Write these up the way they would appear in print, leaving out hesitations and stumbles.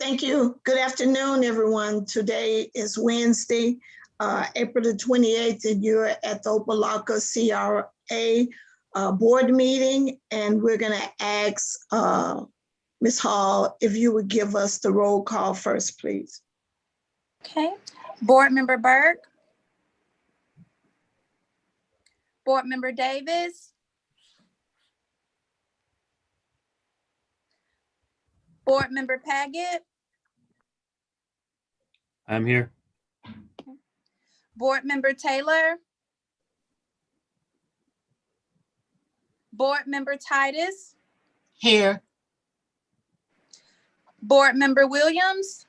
Thank you. Good afternoon, everyone. Today is Wednesday, April the 28th, and you're at the Opa-locka CRA board meeting, and we're going to ask Ms. Hall if you would give us the roll call first, please. Okay. Board Member Burke. Board Member Davis. Board Member Paget. I'm here. Board Member Taylor. Board Member Titus. Here. Board Member Williams.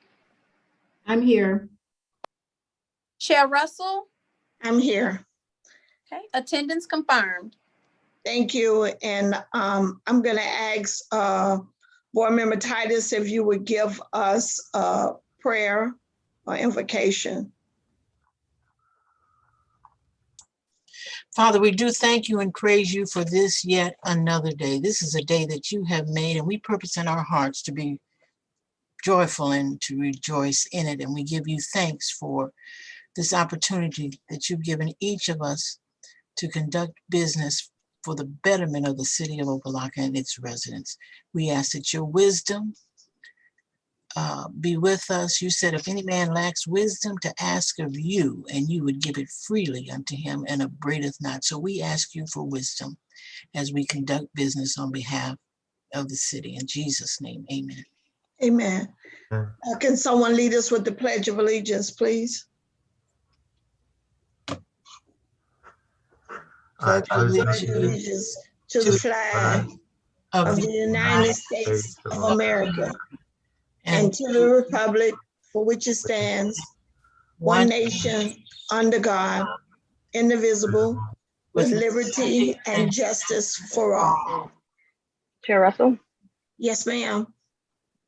I'm here. Chair Russell. I'm here. Okay. Attendance confirmed. Thank you. And I'm going to ask Board Member Titus if you would give us a prayer or invocation. Father, we do thank you and praise you for this yet another day. This is a day that you have made, and we purpose in our hearts to be joyful and to rejoice in it. And we give you thanks for this opportunity that you've given each of us to conduct business for the betterment of the city of Opa-locka and its residents. We ask that your wisdom be with us. You said, if any man lacks wisdom, to ask of you, and you would give it freely unto him and upbraideth not. So we ask you for wisdom as we conduct business on behalf of the city. In Jesus' name, amen. Amen. Can someone lead us with the Pledge of Allegiance, please? Pledge Allegiance to the flag of the United States of America and to the republic for which it stands, one nation, under God, indivisible, with liberty and justice for all. Chair Russell, Yes, ma'am.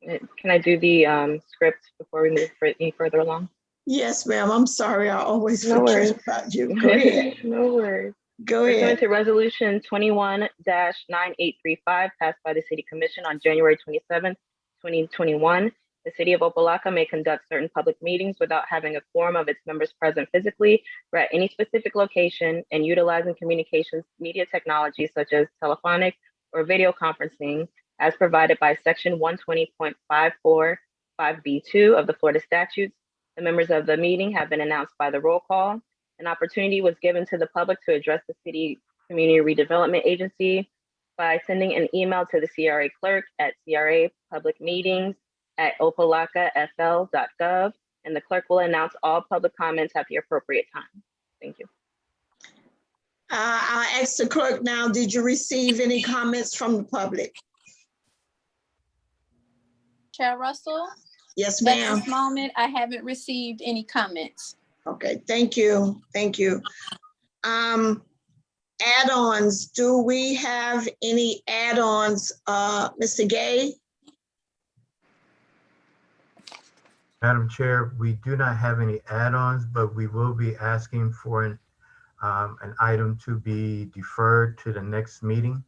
can I do the script before we move any further along? Yes, ma'am. I'm sorry. I always No worries. forget about you. Go ahead. No worries. Go Pursuant ahead. to Resolution 21-9835 passed by the City Commission on January 27, 2021, the City of Opa-locka may conduct certain public meetings without having a quorum of its members present physically or at any specific location, and utilizing communications media technology such as telephonic or video conferencing as provided by Section 120.545B2 of the Florida statutes. The members of the meeting have been announced by the roll call. An opportunity was given to the public to address the City Community Redevelopment Agency by sending an email to the CRA clerk at crapublicmeetings@opalockafl.gov, and the clerk will announce all public comments at the appropriate time. Thank you. I'll ask the clerk now, did you receive any comments from the public? Chair Russell. Yes, At ma'am. this moment, I haven't received any comments. Okay, thank you. Thank you. Add-ons, do we have any add-ons, Mr. Gay? Madam Chair, we do not have any add-ons, but we will be asking for an item to be deferred to the next meeting.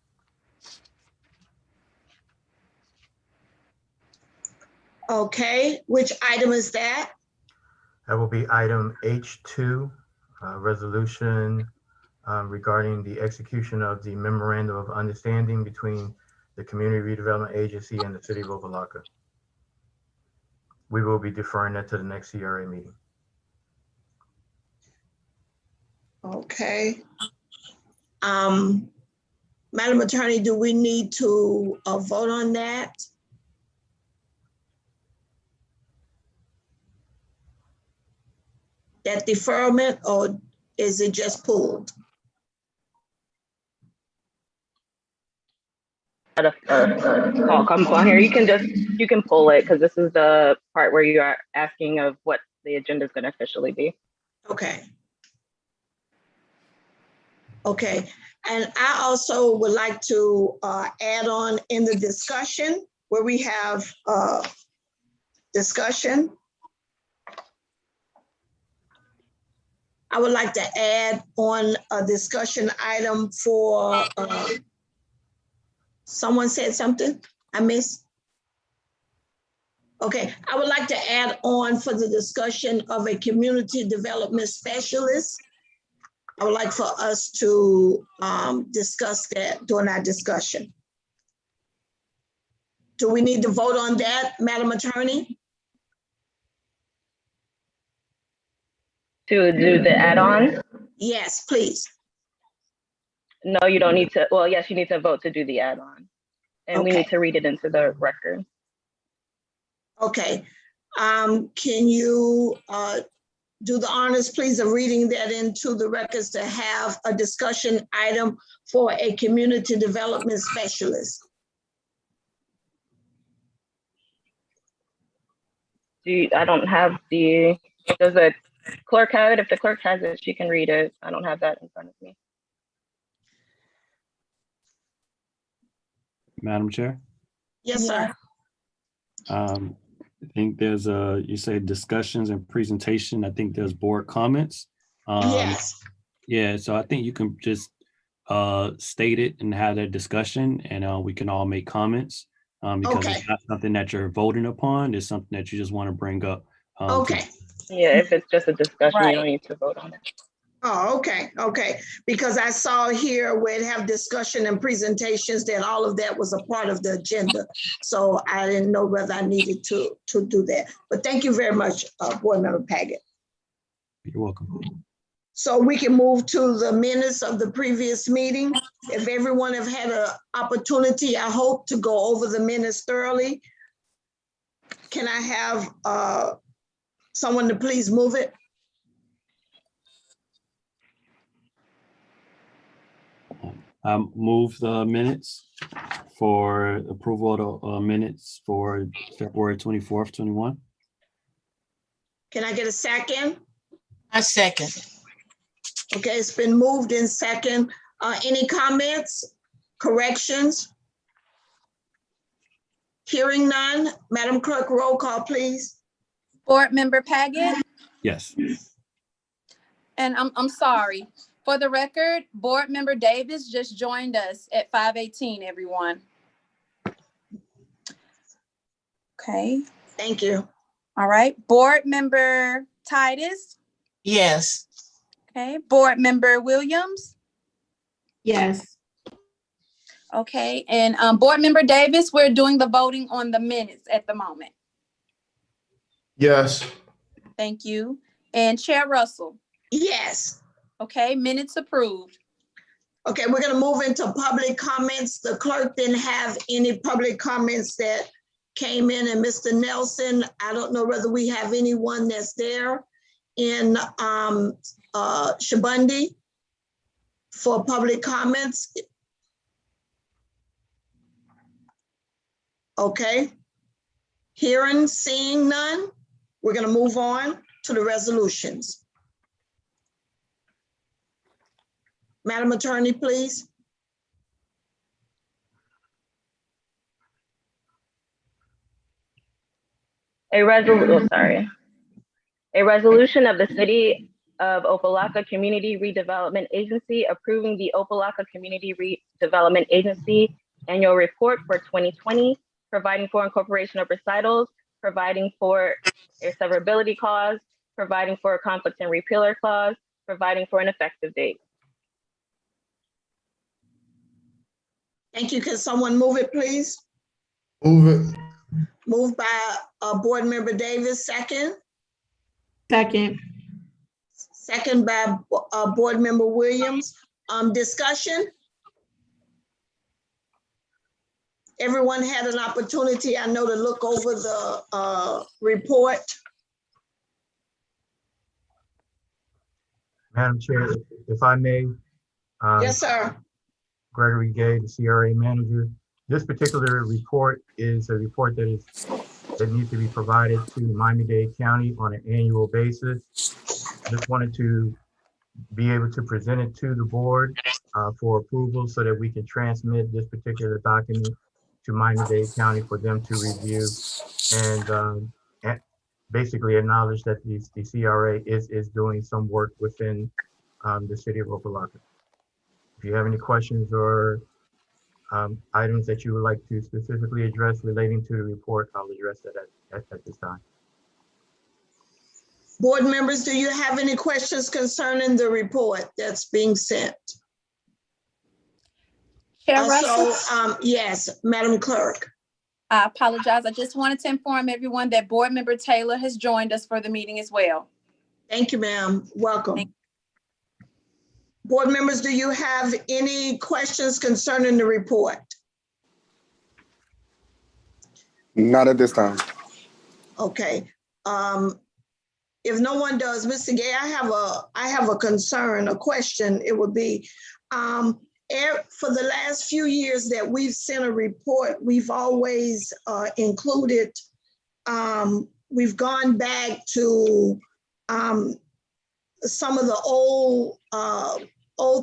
Okay, which item is that? That will be item H2, resolution regarding the execution of the memorandum of understanding between the Community Redevelopment Agency and the City of Opa-locka. We will be deferring that to the next CRA meeting. Okay. Madam Attorney, do we need to vote on that? That deferment, or is it just pulled? Call comes on here. You can pull it because this is the part where you are asking of what the agenda is going to officially be. Okay. Okay, and I also would like to add on in the discussion where we have discussion. I would like to add on a discussion item for, someone said something I missed? Okay, I would like to add on for the discussion of a community development specialist. I would like for us to discuss that during our discussion. Do we need to vote on that, Madam Attorney? To do the add-on? Yes, please. No, you don't need to. Well, yes, you need to vote to do the add-on. And we Okay. need to read it into the record. Okay. Can you do the honors, please, of reading that into the records to have a discussion item for a community development specialist? I don't have the, does the clerk have it? If the clerk has it, she can read it. I don't have that in front of me. Madam Chair, Yes, sir. I think there's you say discussions and presentation. I think there's board comments. Yes. Yeah, so I think you can just state it and have that discussion, and we can all make comments because Okay. it's not something that you're voting upon. It's something that you just want to bring up. Okay. Yeah, if it's just a discussion, you Right. don't need to vote on it. Oh, okay, okay. Because I saw here where it have discussion and presentations, that all of that was a part of the agenda. So I didn't know whether I needed to do that. But thank you very much, Board Member Paget. You're welcome. So we can move to the minutes of the previous meeting. If everyone have had an opportunity, I hope, to go over the minutes thoroughly. Can I have someone to please move it? I move the minutes for approval of the minutes for February 24th, 21. Can I get a second? I second. Okay, it's been moved in second. Any comments, corrections? Hearing none. Madam Clerk, roll call, please. Board Member Paget, Yes. and I'm sorry. For the record, Board Member Davis just joined us at 5:18, everyone. Okay, Thank you. all right. Board Member Titus, Yes. okay. Board Member Williams, Yes. okay. And Board Member Davis, we're doing the voting on the minutes at the moment. Yes. Thank you. And Chair Russell, Yes. okay, minutes approved. Okay, we're gonna move into public comments. The clerk didn't have any public comments that came in, and Mr. Nelson, I don't know whether we have anyone that's there in Shabundi for public comments. Okay. Hearing, seeing none, we're gonna move on to the resolutions. Madam Attorney, please. A resolution of the City of Opa-locka Community Redevelopment Agency approving the Opa-locka Community Redevelopment Agency Annual Report for 2020, providing for incorporation of recitals, providing for a severability clause, providing for a conflict and repealer clause, providing for an effective date. Thank you. Can someone move it, please? Move it. Moved by Board Member Davis, second. Second. Second by Board Member Williams. Discussion? Everyone had an opportunity, I know, to look over the report. Madam Chair, if I may. Yes, sir. Gregory Gay, the CRA manager. This particular report is a report that needs to be provided to Miami-Dade County on an annual basis. Just wanted to be able to present it to the board for approval so that we can transmit this particular document to Miami-Dade County for them to review and basically acknowledge that the CRA is doing some work within the city of Opa-locka. If you have any questions or items that you would like to specifically address relating to the report, I'll address that at this time. Board members, do you have any questions concerning the report that's being sent? Chair Russell, Yes, Madam Clerk. I apologize. I just wanted to inform everyone that Board Member Taylor has joined us for the meeting as well. Thank you, ma'am. Welcome. Board members, do you have any questions concerning the report? Not at this time. Okay. If no one does, Mr. Gay, I have a concern, a question. It would be, for the last few years that we've sent a report, we've always included, we've gone back to some of the old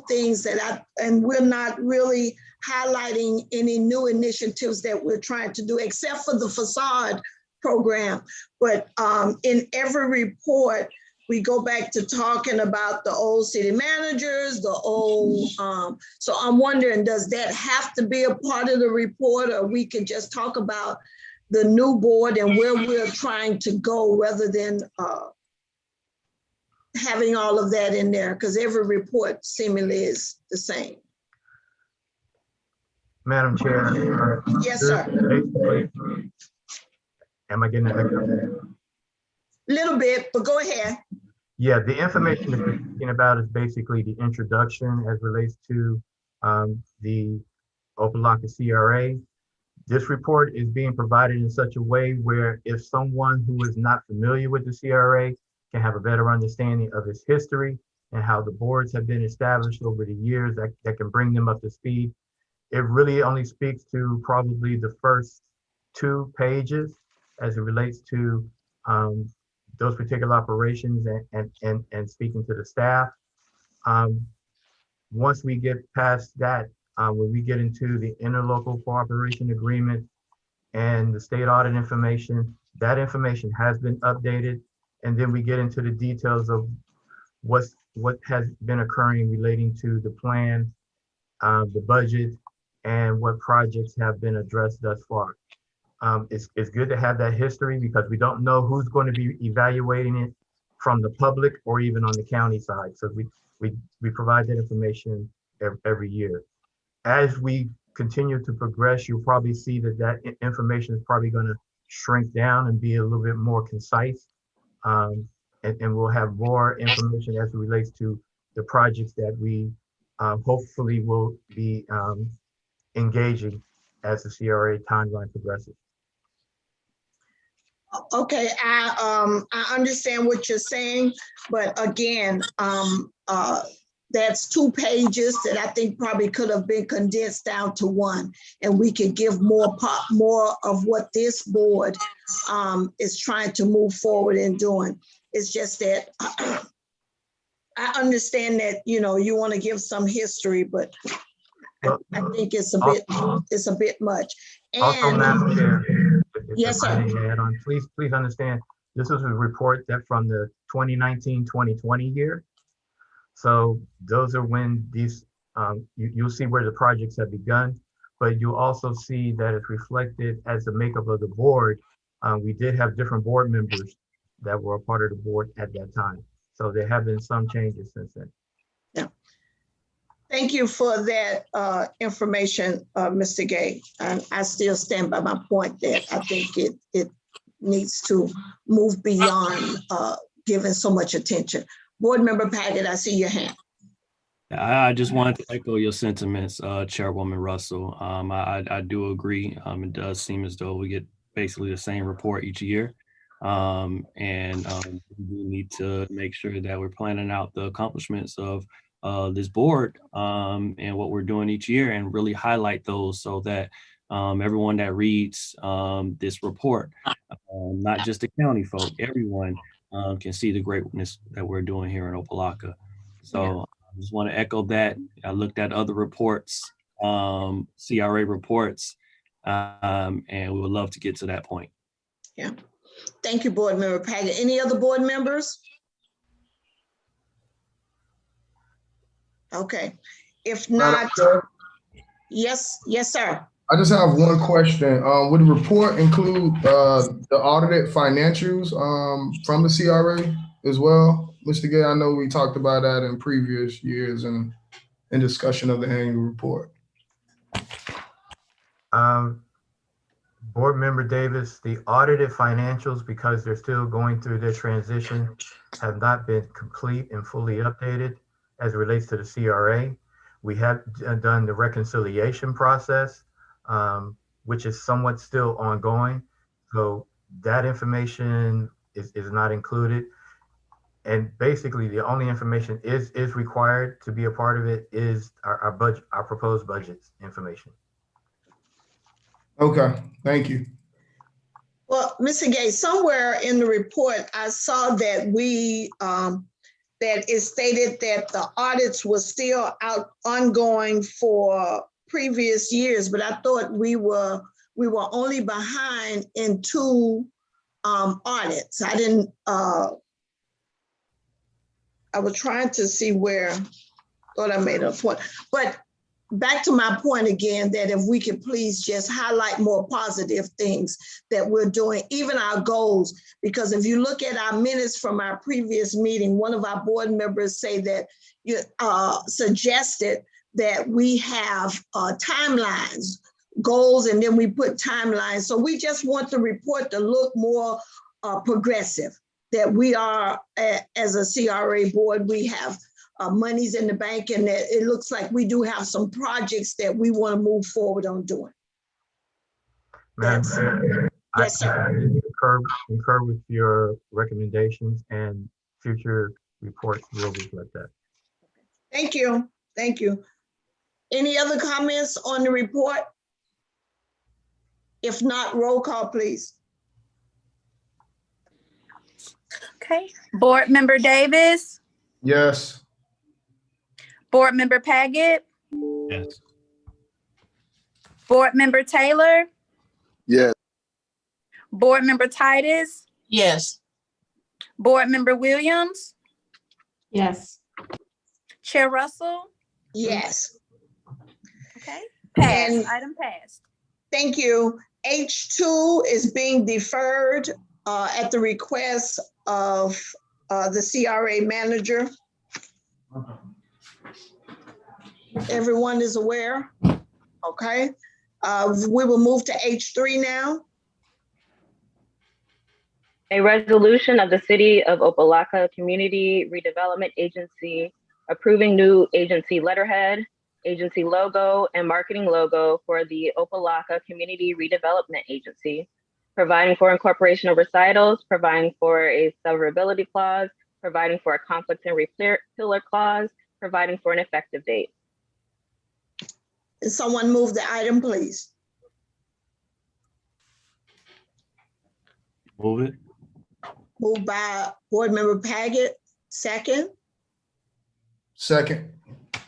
things and we're not really highlighting any new initiatives that we're trying to do, except for the facade program. But in every report, we go back to talking about the old city managers, the old, so I'm wondering, does that have to be a part of the report, or we can just talk about the new board and where we're trying to go rather than having all of that in there? Because every report seemingly is the same. Madam Chair. Yes, sir. Am I getting an echo? Little bit, but go ahead. Yeah, the information that we're speaking about is basically the introduction as relates to the Opa-locka CRA. This report is being provided in such a way where if someone who is not familiar with the CRA can have a better understanding of its history and how the boards have been established over the years, that can bring them up to speed. It really only speaks to probably the first 2 pages as it relates to those particular operations and speaking to the staff. Once we get past that, when we get into the interlocal cooperation agreement and the state audit information, that information has been updated. And then we get into the details of what has been occurring relating to the plan, the budget, and what projects have been addressed thus far. It's good to have that history because we don't know who's going to be evaluating it from the public or even on the county side. So we provide that information every year. As we continue to progress, you'll probably see that information is probably going to shrink down and be a little bit more concise. And we'll have more information as it relates to the projects that we hopefully will be engaging as the CRA timeline progresses. Okay, I understand what you're saying, but again, that's 2 pages that I think probably could have been condensed down to 1, and we could give more of what this board is trying to move forward in doing. It's just that I understand that, you know, you want to give some history, but I think it's a bit much. Also, Madam Chair, yes, sir. Please understand, this is a report that from the 2019-2020 year. So those are when these, you'll see where the projects have begun, but you'll also see that it's reflected as the makeup of the board. We did have different board members that were a part of the board at that time. So there have been some changes since then. Yeah. Thank you for that information, Mr. Gay. And I still stand by my point that I think it needs to move beyond giving so much attention. Board Member Paget, I see your hand. I just wanted to echo your sentiments, Chairwoman Russell. I do agree. It does seem as though we get basically the same report each year. We need to make sure that we're planning out the accomplishments of this board and what we're doing each year and really highlight those so that everyone that reads this report, not just the county folk, everyone can see the greatness that we're doing here in Opa-locka. So I just want to echo that. I looked at other reports, CRA reports, and we would love to get to that point. Yeah. Thank you, Board Member Paget. Any other board members? Okay. If not, yes, sir. I just have one question. Would the report include the audited financials from the CRA as well? Mr. Gay, I know we talked about that in previous years and in discussion of the annual report. Board Member Davis, the audited financials, because they're still going through their transition, have not been complete and fully updated as it relates to the CRA. We have done the reconciliation process, which is somewhat still ongoing. So that information is not included. And basically the only information is required to be a part of it is our budget, our proposed budgets information. Okay, thank you. Well, Mr. Gay, somewhere in the report, I saw that that it stated that the audits were still ongoing for previous years, but I thought we were only behind in 2 audits. I didn't, I was trying to see where, thought I made a point, but back to my point again, that if we could please just highlight more positive things that we're doing, even our goals, because if you look at our minutes from our previous meeting, one of our board members say that you suggested that we have timelines, goals, and then we put timelines. So we just want the report to look more progressive, that we are, as a CRA board, we have monies in the bank, and that it looks like we do have some projects that we want to move forward on doing. Madam Chair, Yes, sir. I concur with your recommendations, and future reports will reflect that. Thank you. Thank you. Any other comments on the report? If not, roll call, please. Okay. Board Member Davis, Yes. Board Member Paget, Yes. Board Member Taylor, Yes. Board Member Titus, Yes. Board Member Williams, Yes. Chair Russell. Yes. Okay. Passed. And- Item passed. Thank you. H2 is being deferred at the request of the CRA manager. Everyone is aware? Okay. We will move to H3 now. A resolution of the City of Opa-locka Community Redevelopment Agency approving new agency letterhead, agency logo, and marketing logo for the Opa-locka Community Redevelopment Agency, providing for incorporation of recitals, providing for a severability clause, providing for a conflict and repealer clause, providing for an effective date. Someone move the item, please. Move it. Moved by Board Member Paget, second. Second.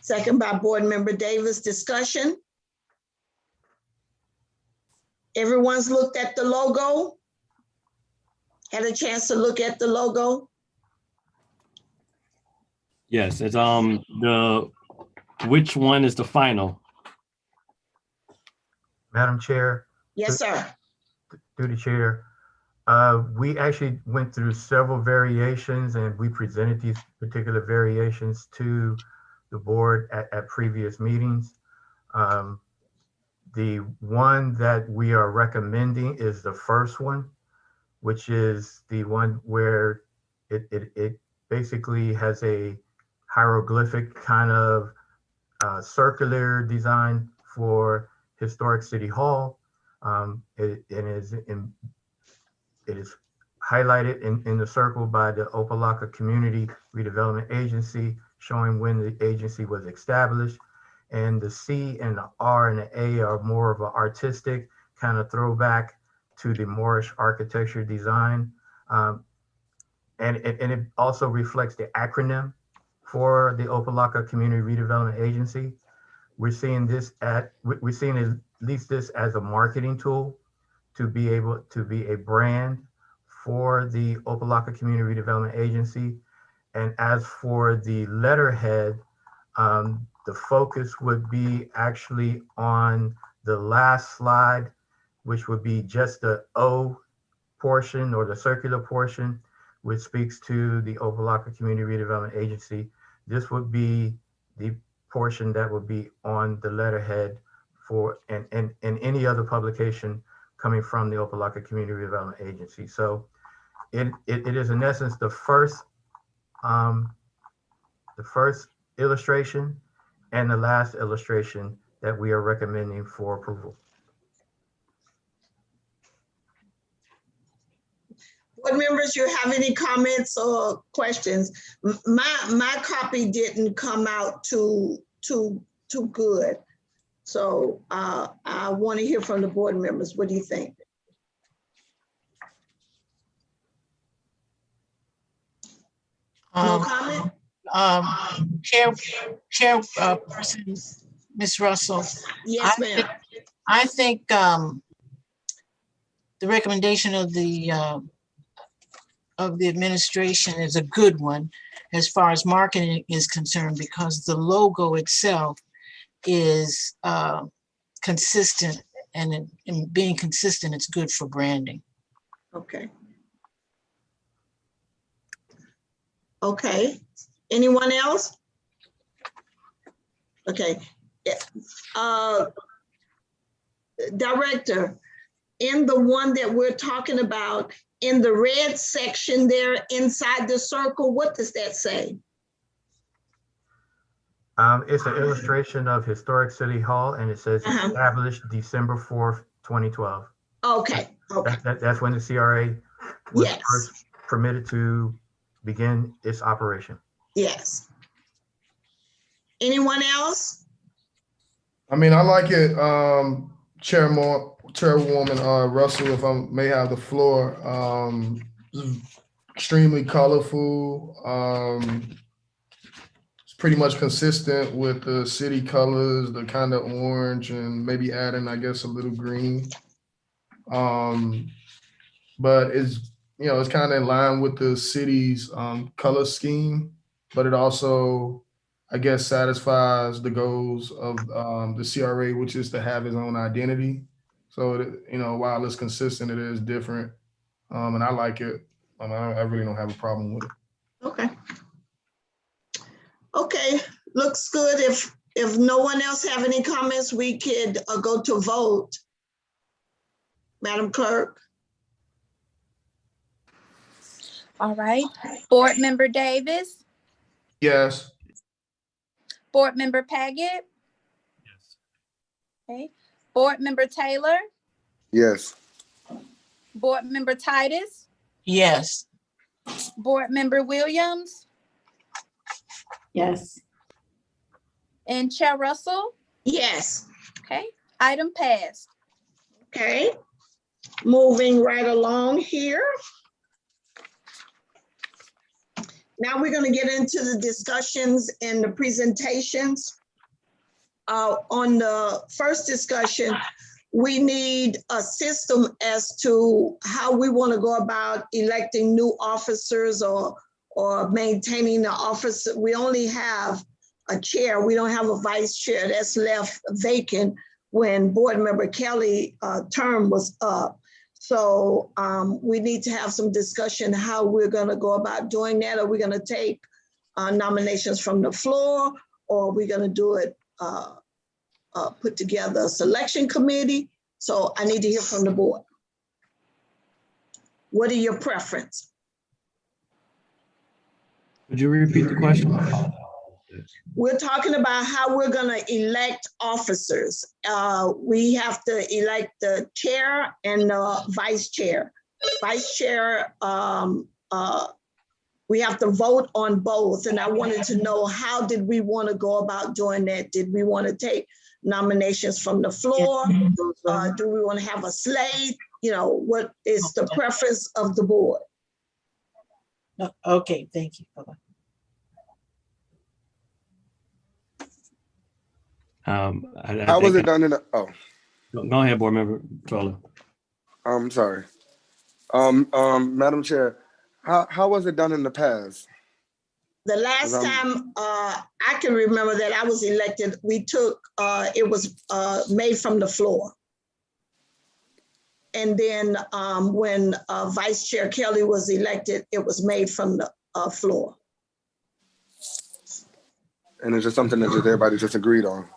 Second by Board Member Davis. Discussion. Everyone's looked at the logo? Had a chance to look at the logo? Yes, it's which one is the final? Madam Chair, Yes, sir. through the chair, we actually went through several variations, and we presented these particular variations to the board at previous meetings. The one that we are recommending is the first one, which is the one where it basically has a hieroglyphic kind of circular design for Historic City Hall. It is highlighted in the circle by the Opa-locka Community Redevelopment Agency, showing when the agency was established. And the C and the R and the A are more of an artistic kind of throwback to the Moorish architecture design. And it also reflects the acronym for the Opa-locka Community Redevelopment Agency. We're seeing at least this as a marketing tool to be able to be a brand for the Opa-locka Community Redevelopment Agency. And as for the letterhead, the focus would be actually on the last slide, which would be just the O portion or the circular portion, which speaks to the Opa-locka Community Redevelopment Agency. This would be the portion that would be on the letterhead for and any other publication coming from the Opa-locka Community Redevelopment Agency. So it is in essence the first illustration and the last illustration that we are recommending for approval. Board members, you have any comments or questions? My copy didn't come out too good. So I want to hear from the board members. What do you think? No comment? Chairperson, Ms. Russell. Yes, ma'am. I think the recommendation of the administration is a good one as far as marketing is concerned, because the logo itself is consistent, and in being consistent, it's good for branding. Okay. Okay. Anyone else? Okay. Director, in the one that we're talking about, in the red section there inside the circle, what does that say? It's an illustration of Historic City Hall, and it says established December 4th, 2012. Okay. Okay. That's when the CRA was first permitted to begin its operation. Yes. Anyone else? I mean, I like it, Chairwoman Russell, if I may have the floor. Extremely colorful. It's pretty much consistent with the city colors, the kind of orange, and maybe adding, I guess, a little green. But it's, you know, it's kind of in line with the city's color scheme, but it also, I guess, satisfies the goals of the CRA, which is to have its own identity. So, you know, while it's consistent, it is different. And I like it. I really don't have a problem with it. Okay. Okay, looks good. If no one else have any comments, we could go to vote. Madam Clerk. All right. Board Member Davis. Yes. Board Member Paget. Yes. Okay. Board Member Taylor. Yes. Board Member Titus. Yes. Board Member Williams. Yes. And Chair Russell. Yes. Okay. Item passed. Okay. Moving right along here. Now we're going to get into the discussions and the presentations. On the first discussion, we need a system as to how we want to go about electing new officers or maintaining the office. We only have a chair. We don't have a vice chair. That's left vacant when Board Member Kelly's term was up. So we need to have some discussion how we're going to go about doing that. Are we going to take nominations from the floor, or are we going to do it, put together a selection committee? So I need to hear from the board. What are your preferences? Would you repeat the question? We're talking about how we're going to elect officers. We have to elect the chair and the vice chair. Vice chair, we have to vote on both. And I wanted to know, how did we want to go about doing that? Did we want to take nominations from the floor? Do we want to have a slate? You know, what is the preference of the board? Okay, thank you. Bye-bye. How was it done in the, oh. Go ahead, Board Member Troller. I'm sorry. Madam Chair, how was it done in the past? The last time I can remember that I was elected, we took, it was made from the floor. And then when Vice Chair Kelly was elected, it was made from the floor. And it's just something that just everybody just agreed on.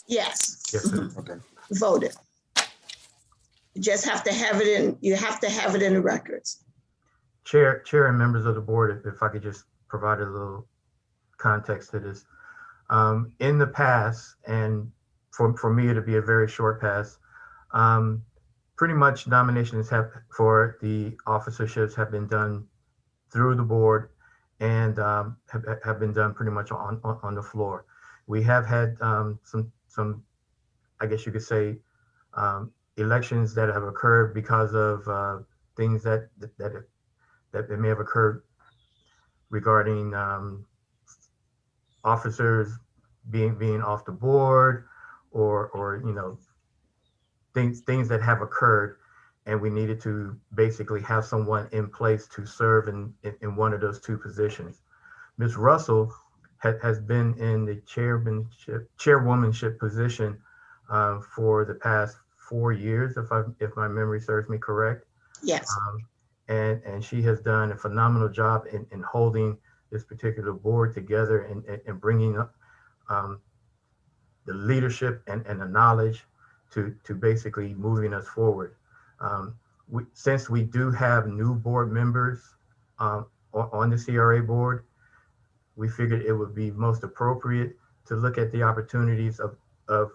Yes. Yes, sir. Okay. Voted. You just have to have it in, you have to have it in the records. Chair and members of the board, if I could just provide a little context to this. In the past, and for me to be a very short pass, pretty much nominations for the officerships have been done through the board and have been done pretty much on the floor. We have had some, I guess you could say, elections that have occurred because of things that may have occurred regarding officers being off the board, or you know, things that have occurred, and we needed to basically have someone in place to serve in one of those two positions. Ms. Russell has been in the chairwomanship position for the past 4 years, if my memory serves me correct. Yes. And she has done a phenomenal job in holding this particular board together and bringing up the leadership and the knowledge to basically moving us forward. Since we do have new board members on the CRA board, we figured it would be most appropriate to look at the opportunities of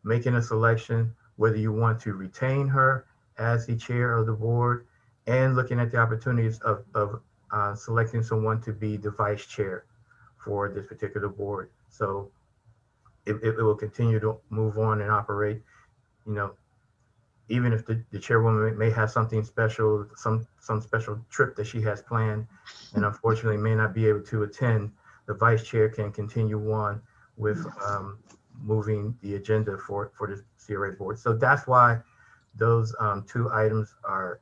making a selection, whether you want to retain her as the chair of the board, and looking at the opportunities of selecting someone to be the vice chair for this particular board. So it will continue to move on and operate, you know, even if the chairwoman may have something special, some special trip that she has planned, and unfortunately may not be able to attend, the vice chair can continue on with moving the agenda for the CRA board. So that's why those two items are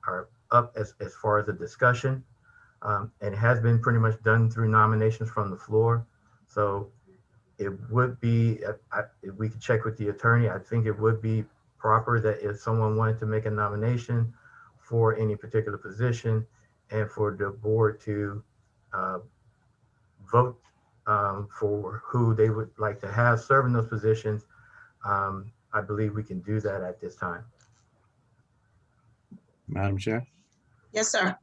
up as far as a discussion. And it has been pretty much done through nominations from the floor. So it would be, if we could check with the attorney, I think it would be proper that if someone wanted to make a nomination for any particular position and for the board to vote for who they would like to have serve in those positions, I believe we can do that at this time. Madam Chair. Yes, sir.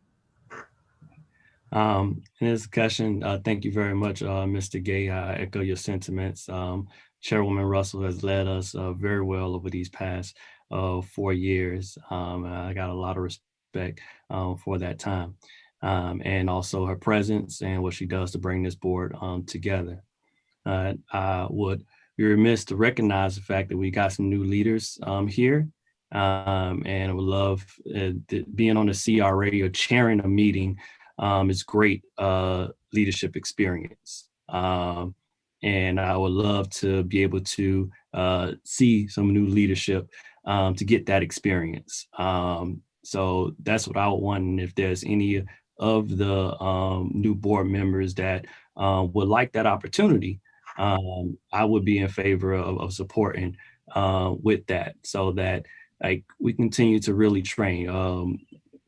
In this discussion, thank you very much, Mr. Gay. I echo your sentiments. Chairwoman Russell has led us very well over these past 4 years. I got a lot of respect for that time, and also her presence and what she does to bring this board together. I would be remiss to recognize the fact that we got some new leaders here, and I would love being on the CRA or chairing a meeting. It's great leadership experience. And I would love to be able to see some new leadership to get that experience. So that's what I would want. And if there's any of the new board members that would like that opportunity, I would be in favor of supporting with that, so that like we continue to really train.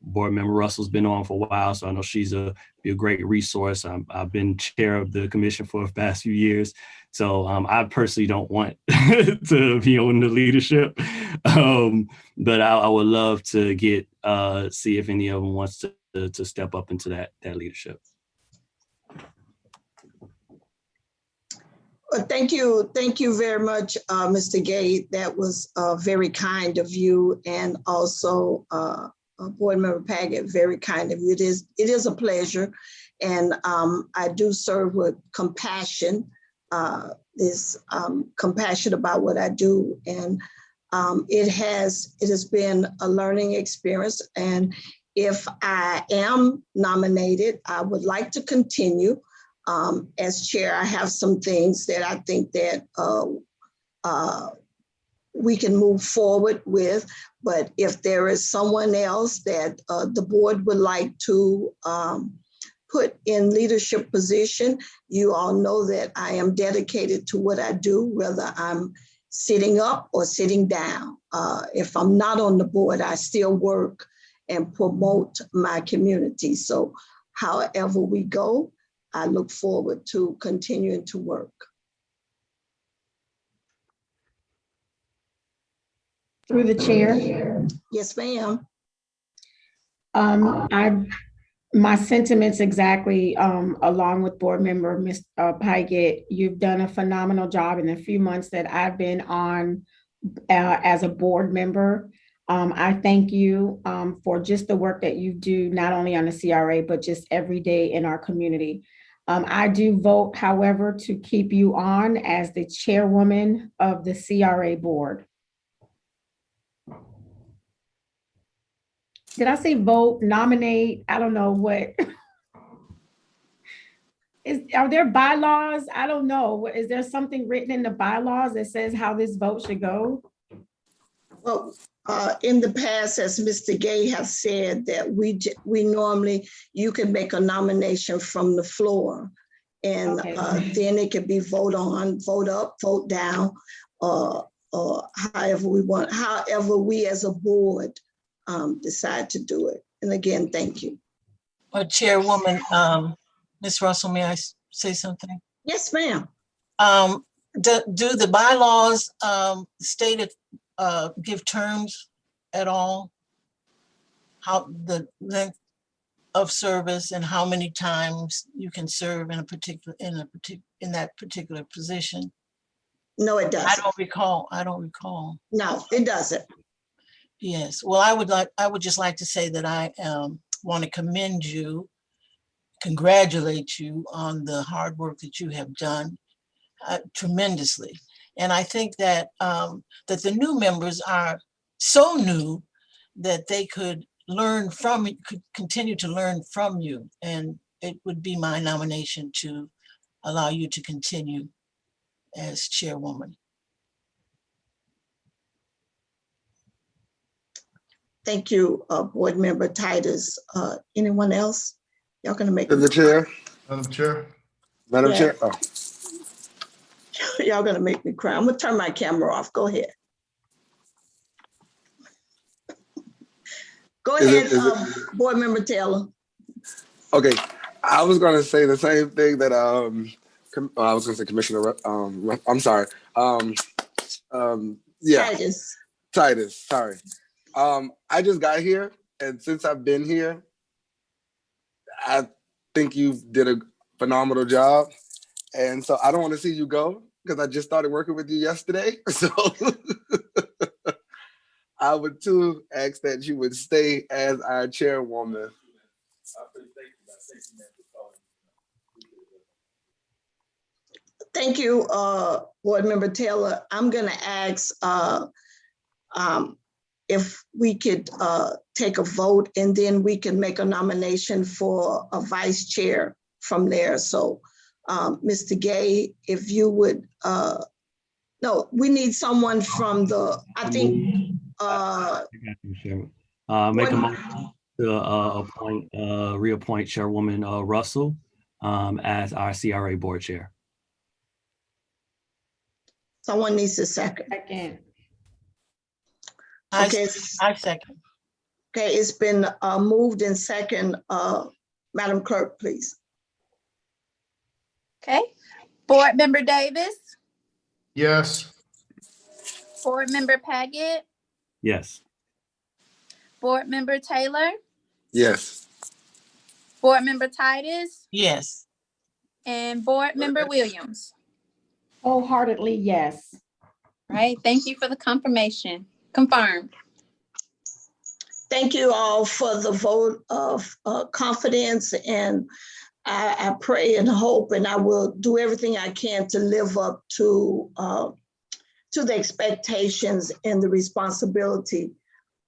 Board member Russell's been on for a while, so I know she's be a great resource. I've been chair of the commission for the past few years, so I personally don't want to be on the leadership, but I would love to get see if any of them wants to step up into that leadership. Well, thank you very much, Mr. Gay. That was very kind of you, and also Board Member Paget, very kind of you. It is a pleasure, and I do serve with compassion. Compassion about what I do, and it has been a learning experience. And if I am nominated, I would like to continue as chair. I have some things that I think that we can move forward with, but if there is someone else that the board would like to put in leadership position. You all know that I am dedicated to what I do, whether I'm sitting up or sitting down. If I'm not on the board, I still work and promote my community. So however we go, I look forward to continuing to work. Through the chair. Yes, ma'am. My sentiments exactly along with board member Ms. Pygott. You've done a phenomenal job in the few months that I've been on as a board member. I thank you for just the work that you do, not only on the CRA, but just every day in our community. I do vote, however, to keep you on as the chairwoman of the CRA board. Did I say vote, nominate? I don't know what. Are there bylaws? I don't know. Is there something written in the bylaws that says how this vote should go? Well, in the past, as Mr. Gay has said, that we normally, you can make a nomination from the floor, and then it can be vote on, vote up, vote down, or however we want, however we as a board decide to do it. And again, thank you. Chairwoman, Ms. Russell, may I say something? Yes, ma'am. Do the bylaws state give terms at all? How the length of service and how many times you can serve in that particular position? No, it doesn't. I don't recall. No, it doesn't. Yes. Well, I would just like to say that I want to commend you, congratulate you on the hard work that you have done tremendously. And I think that that the new members are so new that they could learn from it, could continue to learn from you. And it would be my nomination to allow you to continue as chairwoman. Thank you, Board Member Titus. Anyone else? Y'all gonna make the chair? Madam Chair. Madam Yeah. Chair? Oh. Y'all gonna make me cry. I'm gonna turn my camera off. Go ahead. Go ahead, Board Member Taylor. Okay, I was gonna say the same thing that I was gonna say Commissioner. I'm sorry. Yeah. Titus. Sorry. I just got here, and since I've been here, I think you did a phenomenal job, and so I don't want to see you go because I just started working with you yesterday. So I would too ask that you would stay as our chairwoman. Thank you, Board Member Taylor. I'm gonna ask if we could take a vote, and then we can make a nomination for a vice chair from there. So Mr. Gay, if you would, no, we need someone from the, I think. Make a motion to reappoint Chairwoman Russell as our CRA board chair. Someone needs a second. Second. Okay. I second. Okay, it's been moved in second. Madam Clerk, please. Okay. Board Member Davis. Yes. Board Member Pygott. Yes. Board Member Taylor. Yes. Board Member Titus. Yes. And Board Member Williams. Wholeheartedly, yes. Right. Thank you for the confirmation. Confirmed. Thank you all for the vote of confidence, and I pray and hope, and I will do everything I can to live up to the expectations and the responsibility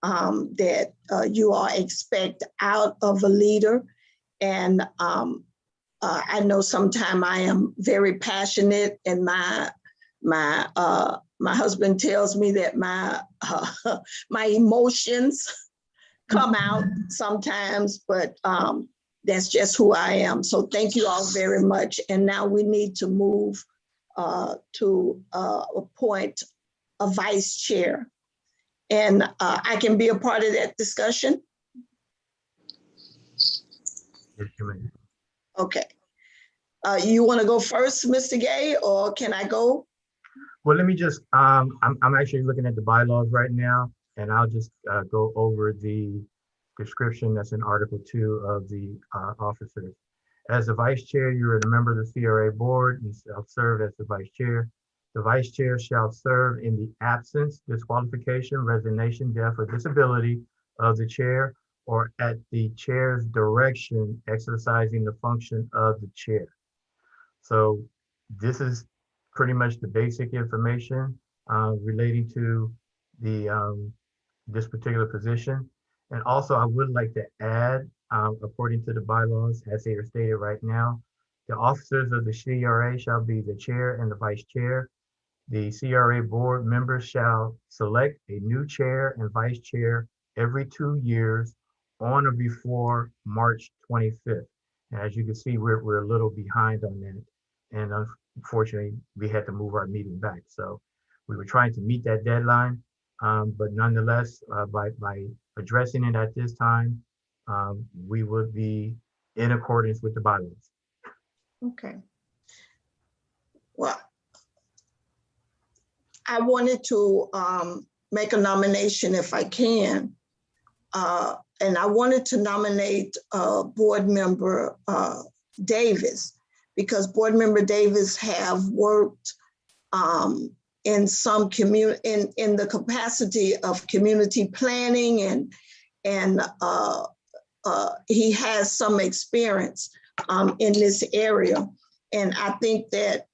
that you all expect out of a leader. And I know sometimes I am very passionate, and my husband tells me that my emotions come out sometimes, but that's just who I am. So thank you all very much. And now we need to move to appoint a vice chair. And I can be a part of that discussion. Yes, you may. Okay. You want to go first, Mr. Gay, or can I go? Well, let me just, I'm actually looking at the bylaws right now, and I'll just go over the description that's in Article 2 of the officers. As the vice chair, you are a member of the CRA board and shall serve as the vice chair. The vice chair shall serve in the absence, disqualification, resignation, death, or disability of the chair, or at the chair's direction, exercising the function of the chair. So this is pretty much the basic information relating to the this particular position. And also, I would like to add, according to the bylaws, as they are stated right now, the officers of the CRA shall be the chair and the vice chair. The CRA board members shall select a new chair and vice chair every 2 years on or before March 25th. And as you can see, we're a little behind on that. And unfortunately, we had to move our meeting back. So we were trying to meet that deadline. But nonetheless, by addressing it at this time, we would be in accordance with the bylaws. Okay. Well, I wanted to make a nomination if I can. And I wanted to nominate Board Member Davis, because Board Member Davis have worked in some in the capacity of community planning, and he has some experience in this area. And I think that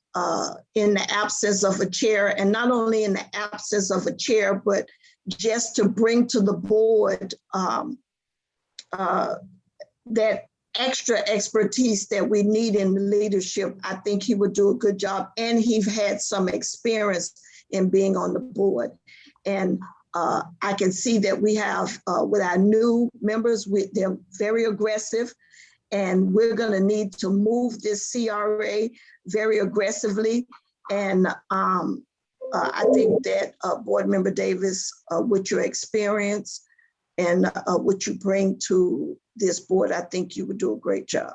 in the absence of a chair, and not only in the absence of a chair, but just to bring to the board that extra expertise that we need in leadership, I think he would do a good job. And he's had some experience in being on the board. And I can see that we have, with our new members, they're very aggressive, and we're going to need to move this CRA very aggressively. And I think that Board Member Davis, with your experience and what you bring to this board, I think you would do a great job.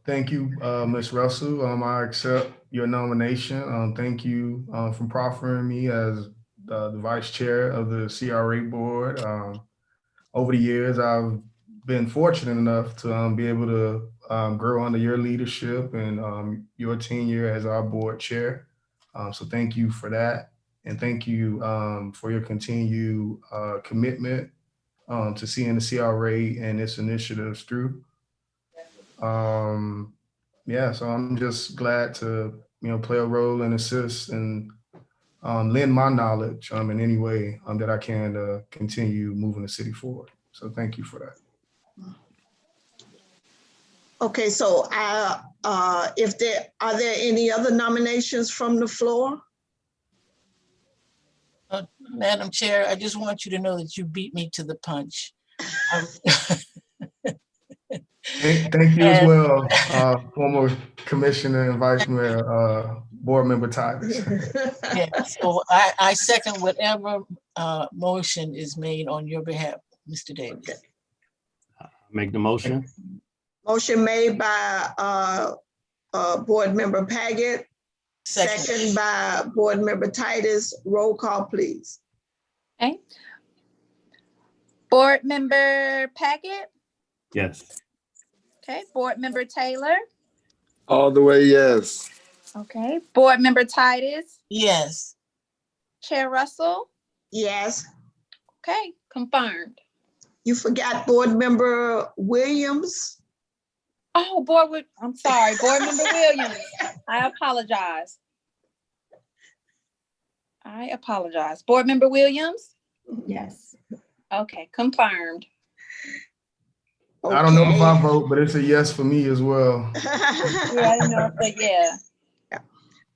Thank you, Ms. Russell. I accept your nomination. Thank you for proffering me as the vice chair of the CRA board. Over the years, I've been fortunate enough to be able to grow under your leadership and your tenure as our board chair. So thank you for that. And thank you for your continued commitment to seeing the CRA and its initiatives through. Yeah, so I'm just glad to, play a role and assist and lend my knowledge in any way that I can to continue moving the city forward. So thank you for that. Okay, so are there any other nominations from the floor? Madam Chair, I just want you to know that you beat me to the punch. Thank you as well, former Commissioner and Vice Mayor, Board Member Titus. Yeah, so I second whatever motion is made on your behalf, Mr. Davis. Okay. Make the motion. Motion made by Board Member Paget, second by Board Member Titus. Roll call, please. Okay. Board Member Paget? Yes. Okay. Board Member Taylor? All the way, yes. Okay. Board Member Titus? Yes. Chair Russell? Yes. Okay, confirmed. You forgot Board Member Williams. Oh, I'm sorry, Board Member Williams. I apologize. Board Member Williams? Yes. Okay, confirmed. Okay. I don't know if I vote, but it's a yes for me as well. Yeah, I don't know, but yeah.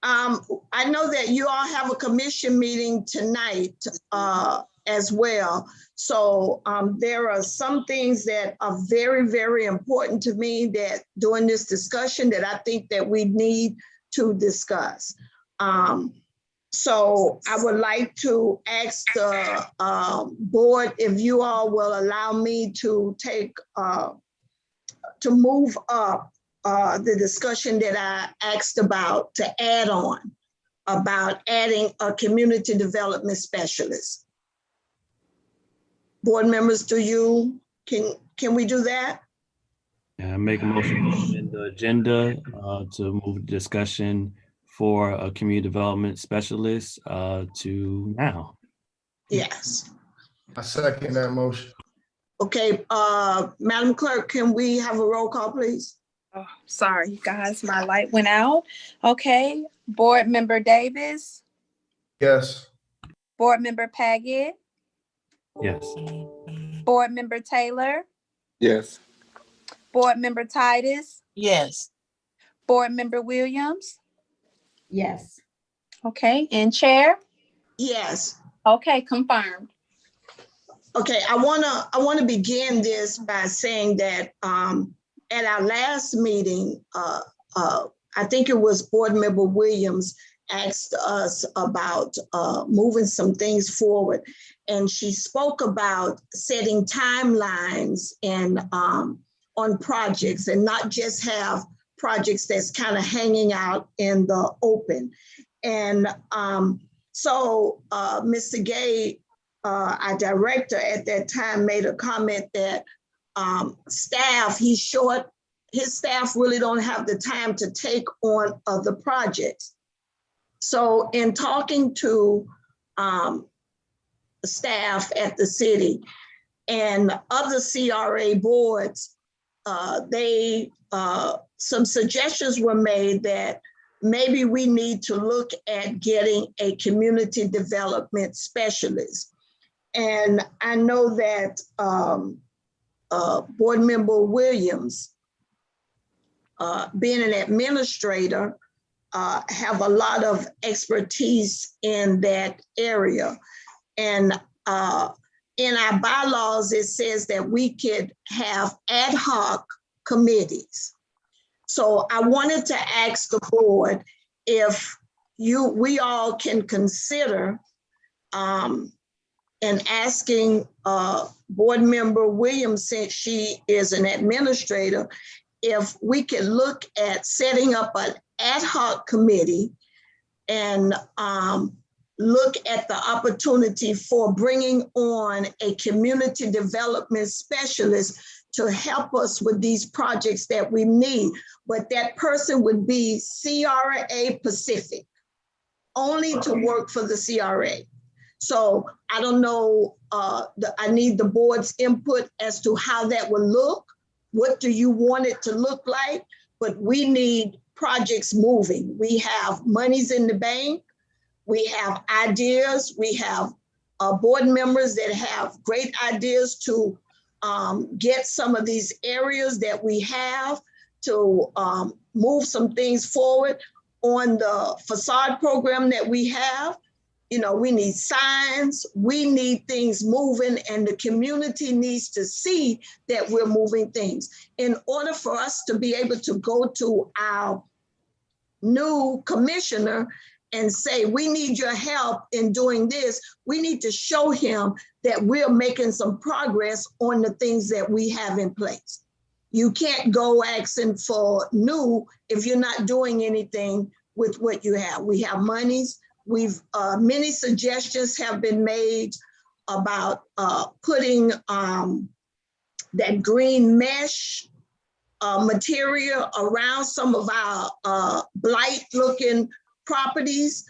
I know that you all have a commission meeting tonight as well. So there are some things that are very, very important to me that during this discussion that I think that we need to discuss. So I would like to ask the board if you all will allow me to take, to move up the discussion that I asked about, to add on about adding a community development specialist. Board members, can we do that? Yeah, make a motion to amend the agenda to move the discussion for a community development specialist to now. Yes. I second that motion. Okay, Madam Clerk, can we have a roll call, please? Oh, sorry, you guys, my light went out. Okay, Board Member Davis, Yes. Board Member Paget, Yes. Board Member Taylor, Yes. Board Member Titus, Yes. Board Member Williams. Yes. Okay, and Chair. Yes. Okay, confirmed. Okay, I wanna begin this by saying that at our last meeting, I think it was Board Member Williams asked us about moving some things forward. And she spoke about setting timelines and on projects and not just have projects that's kind of hanging out in the open. And so Mr. Gay, our director at that time, made a comment that his staff really don't have the time to take on other projects. So in talking to staff at the city and other CRA boards, some suggestions were made that maybe we need to look at getting a community development specialist. And I know that Board Member Williams, being an administrator, have a lot of expertise in that area. And in our bylaws, it says that we could have ad hoc committees. So I wanted to ask the board if we all can consider and asking Board Member Williams, since she is an administrator, if we could look at setting up an ad hoc committee and look at the opportunity for bringing on a community development specialist to help us with these projects that we need. But that person would be CRA Pacific, only to work for the CRA. So I don't know, I need the board's input as to how that would look. What do you want it to look like? But we need projects moving. We have monies in the bank. We have ideas. We have board members that have great ideas to get some of these areas that we have to move some things forward on the facade program that we have. You know, we need signs, we need things moving, and the community needs to see that we're moving things. In order for us to be able to go to our new commissioner and say, we need your help in doing this, we need to show him that we're making some progress on the things that we have in place. You can't go asking for new if you're not doing anything with what you have. We have monies. Many suggestions have been made about putting that green mesh material around some of our blight-looking properties.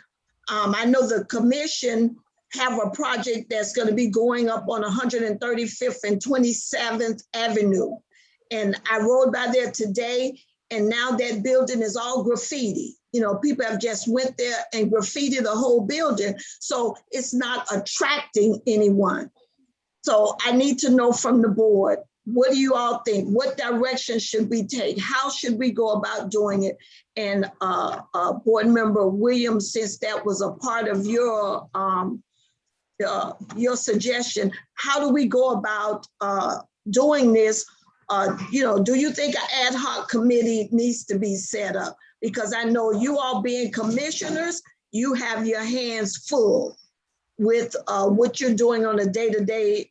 I know the commission have a project that's going to be going up on 135th and 27th Avenue. And I rode by there today, and now that building is all graffiti. You know, people have just went there and graffitied the whole building. So it's not attracting anyone. So I need to know from the board, what do you all think? What direction should we take? How should we go about doing it? And Board Member Williams, since that was a part of your your suggestion. How do we go about doing this? Do you think an ad hoc committee needs to be set up? Because I know you all being commissioners, you have your hands full with what you're doing on a day-to-day,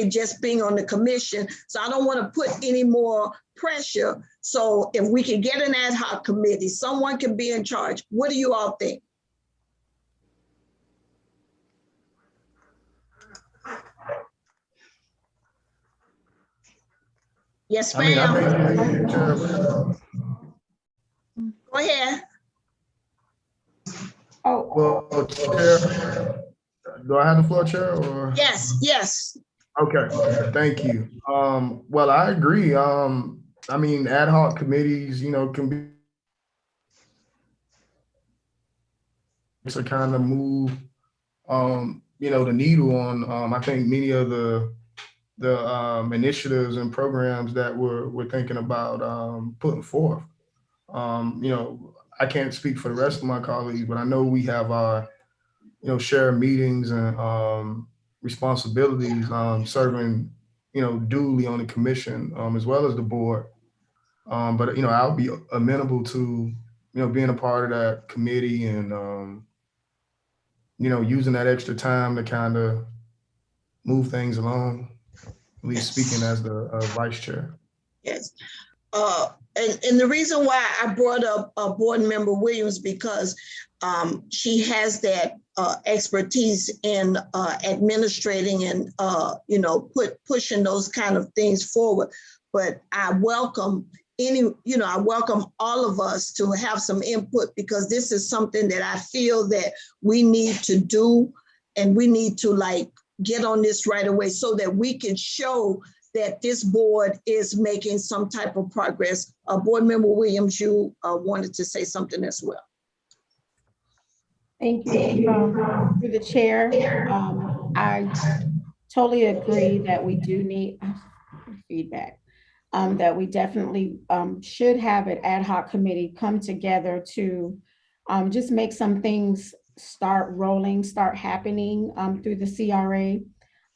just being on the commission. So I don't want to put any more pressure. So if we can get an ad hoc committee, someone can be in charge. What do you all think? Yes, ma'am. I think Go ahead. Oh, well, Chair, do I have the floor, Chair? Or? Yes. Okay, thank you. Well, I agree. I mean, ad hoc committees, can be to kind of move, the needle on, I think many of the initiatives and programs that we're thinking about putting forth. I can't speak for the rest of my colleagues, but I know we have our, shared meetings and responsibilities serving, duly on the commission as well as the board. But I'll be amenable to, being a part of that committee and, using that extra time to kind of move things along, at least speaking as the vice chair. Yes. And the reason why I brought up Board Member Williams, because she has that expertise in administrating and pushing those kind of things forward. But I welcome I welcome all of us to have some input, because this is something that I feel that we need to do, and we need to get on this right away so that we can show that this board is making some type of progress. Board Member Williams, you wanted to say something as well. thank you. Through the chair, I totally agree that we do need feedback, that we definitely should have an ad hoc committee come together to just make some things start rolling, start happening through the CRA.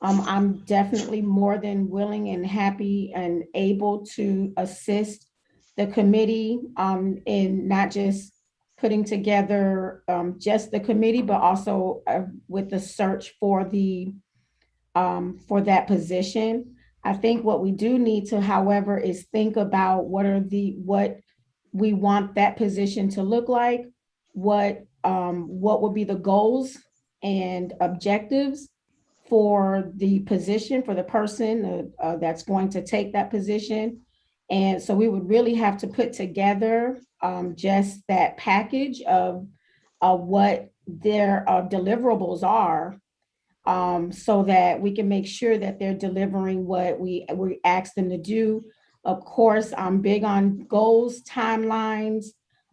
I'm definitely more than willing and happy and able to assist the committee in not just putting together just the committee, but also with the search for that position. I think what we do need to, however, is think about what we want that position to look like, what would be the goals and objectives for the position, for the person that's going to take that position. And so we would really have to put together just that package of what their deliverables are, so that we can make sure that they're delivering what we ask them to do. Of course, I'm big on goals, timelines,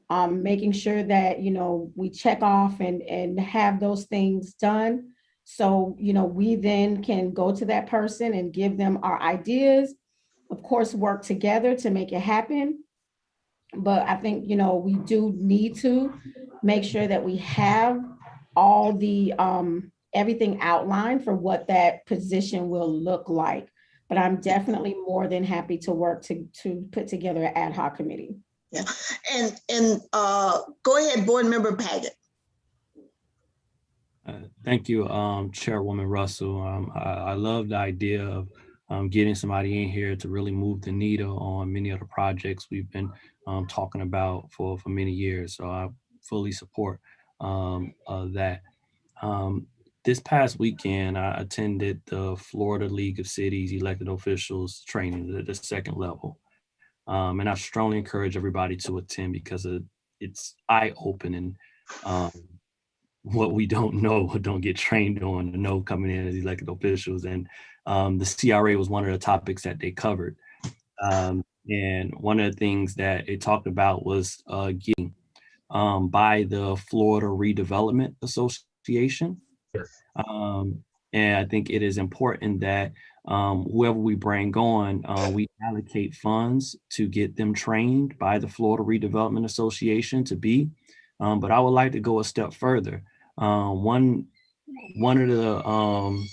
making sure that, we check off and have those things done. So, we then can go to that person and give them our ideas, of course, work together to make it happen. But I think, we do need to make sure that we have all the, everything outlined for what that position will look like. But I'm definitely more than happy to work to put together an ad hoc committee. Yeah, and go ahead, Board Member Paget. Thank you, Chairwoman Russell. I love the idea of getting somebody in here to really move the needle on many of the projects we've been talking about for many years. So I fully support that. This past weekend, I attended the Florida League of Cities elected officials training at the second level. And I strongly encourage everybody to attend, because it's eye-opening. What we don't know or don't get trained on to know coming in as elected officials. And the CRA was one of the topics that they covered. And one of the things that it talked about was getting by the Florida Redevelopment Association. Yes. And I think it is important that whoever we bring on, we allocate funds to get them trained by the Florida Redevelopment Association to be. But I would like to go a step further. One of the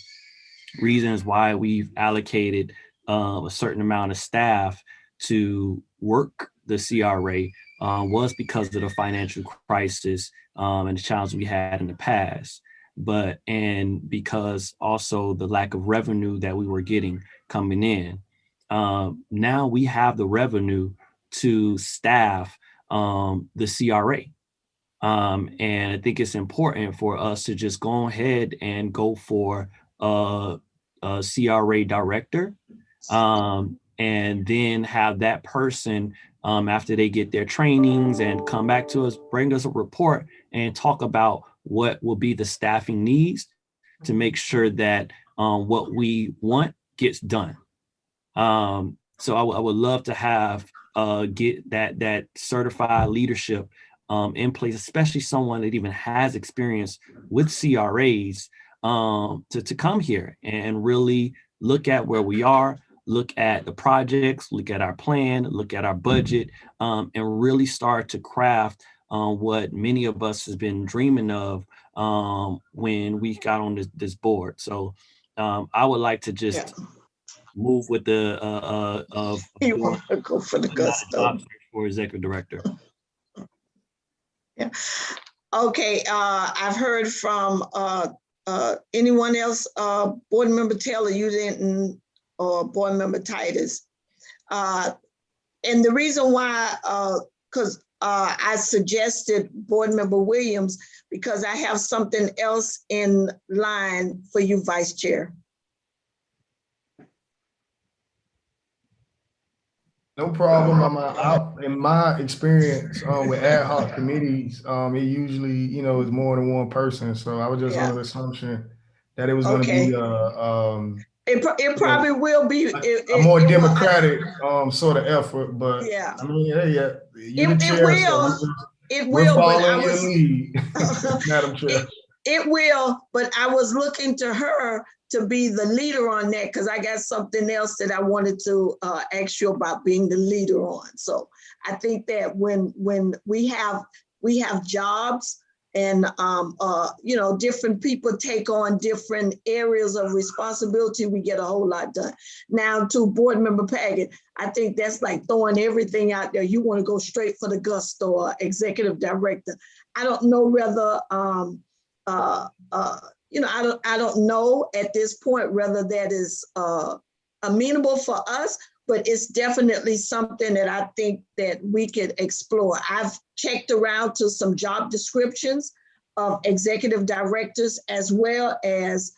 reasons why we've allocated a certain amount of staff to work the CRA was because of the financial crisis and the challenges we had in the past, and because also the lack of revenue that we were getting coming in. Now we have the revenue to staff the CRA. And I think it's important for us to just go ahead and go for a CRA director, and then have that person, after they get their trainings and come back to us, bring us a report and talk about what will be the staffing needs to make sure that what we want gets done. So I would love to have get that certified leadership in place, especially someone that even has experience with CRAs, to come here and really look at where we are, look at the projects, look at our plan, look at our budget, and really start to craft what many of us has been dreaming of when we got on this board. So I would like to just move with the You want to go for the gusto. for executive director. Yeah. Okay. I've heard from anyone else. Board Member Taylor, you didn't, or Board Member Titus. And the reason why, because I suggested Board Member Williams, because I have something else in line for you, Vice Chair. No problem. In my experience with ad hoc committees, it usually, is more than one person. So I was just under the assumption that it was going to be it probably will be a more democratic sort of effort. But yeah, I mean, you're the chair, it will. But I was lead, Madam Chair. It will, but I was looking to her to be the leader on that, because I got something else that I wanted to ask you about being the leader on. So I think that when we have jobs and different people take on different areas of responsibility, we get a whole lot done. Now to Board Member Paget, I think that's like throwing everything out there. You want to go straight for the gusto or executive director. I don't know whether I don't know at this point whether that is amenable for us, but it's definitely something that I think that we could explore. I've checked around to some job descriptions of executive directors, as well as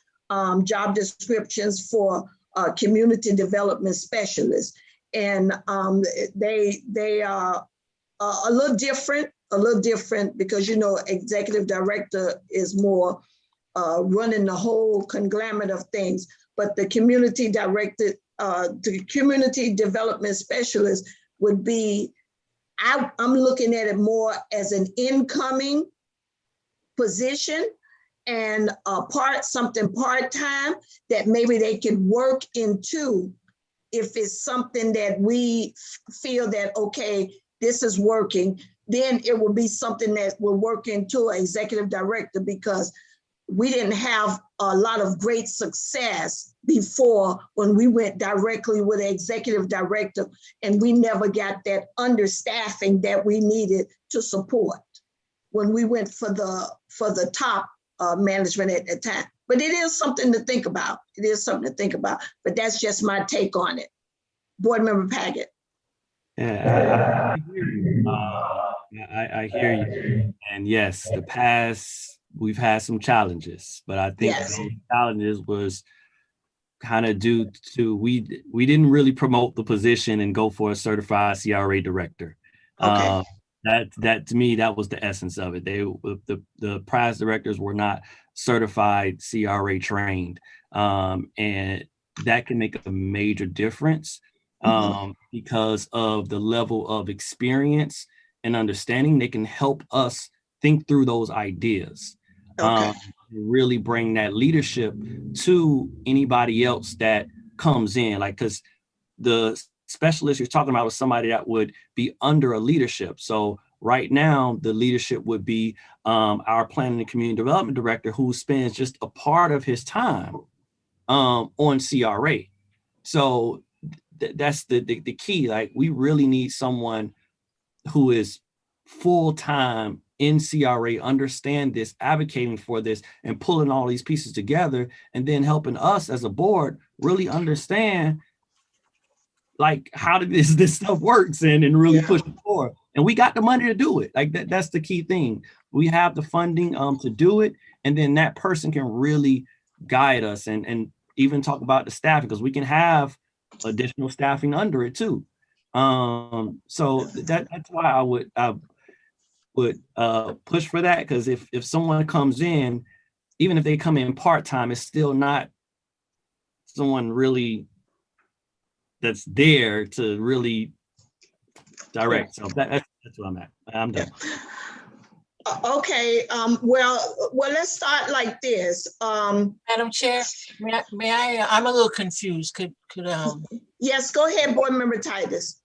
job descriptions for community development specialists. And they are a little different because, executive director is more running the whole conglomerate of things, but the community development specialist would be, I'm looking at it more as an incoming position and something part-time that maybe they could work into if it's something that we feel that, okay, this is working, then it will be something that will work into an executive director, because we didn't have a lot of great success before when we went directly with an executive director, and we never got that understaffing that we needed to support when we went for the top management at the time. But it is something to think about. But that's just my take on it. Board Member Paget. Yeah, I hear you. And yes, the past, we've had some challenges, but I think those challenges was kind of due to we didn't really promote the position and go for a certified CRA director. Okay. That to me, that was the essence of it. The prize directors were not certified CRA trained, and that can make a major difference because of the level of experience and understanding. They can help us think through those ideas. Really bring that leadership to anybody else that comes in, like, because the specialist you're talking about is somebody that would be under a leadership. So right now, the leadership would be our planning and community development director, who spends just a part of his time on CRA. So that's the key. Like, we really need someone who is full-time in CRA, understand this, advocating for this, and pulling all these pieces together, and then helping us as a board really understand like how this stuff works and really push it forward. And we got the money to do it. Like that's the key thing. We have the funding to do it, and then that person can really guide us and even talk about the staffing, because we can have additional staffing under it too. So that's why I would push for that, because if someone comes in, even if they come in part-time, it's still not someone really that's there to really direct. So that's what I'm at. I'm done. Okay, well, let's start like this. Madam Chair, may I, I'm a little confused. Could Yes, go ahead, Board Member Titus.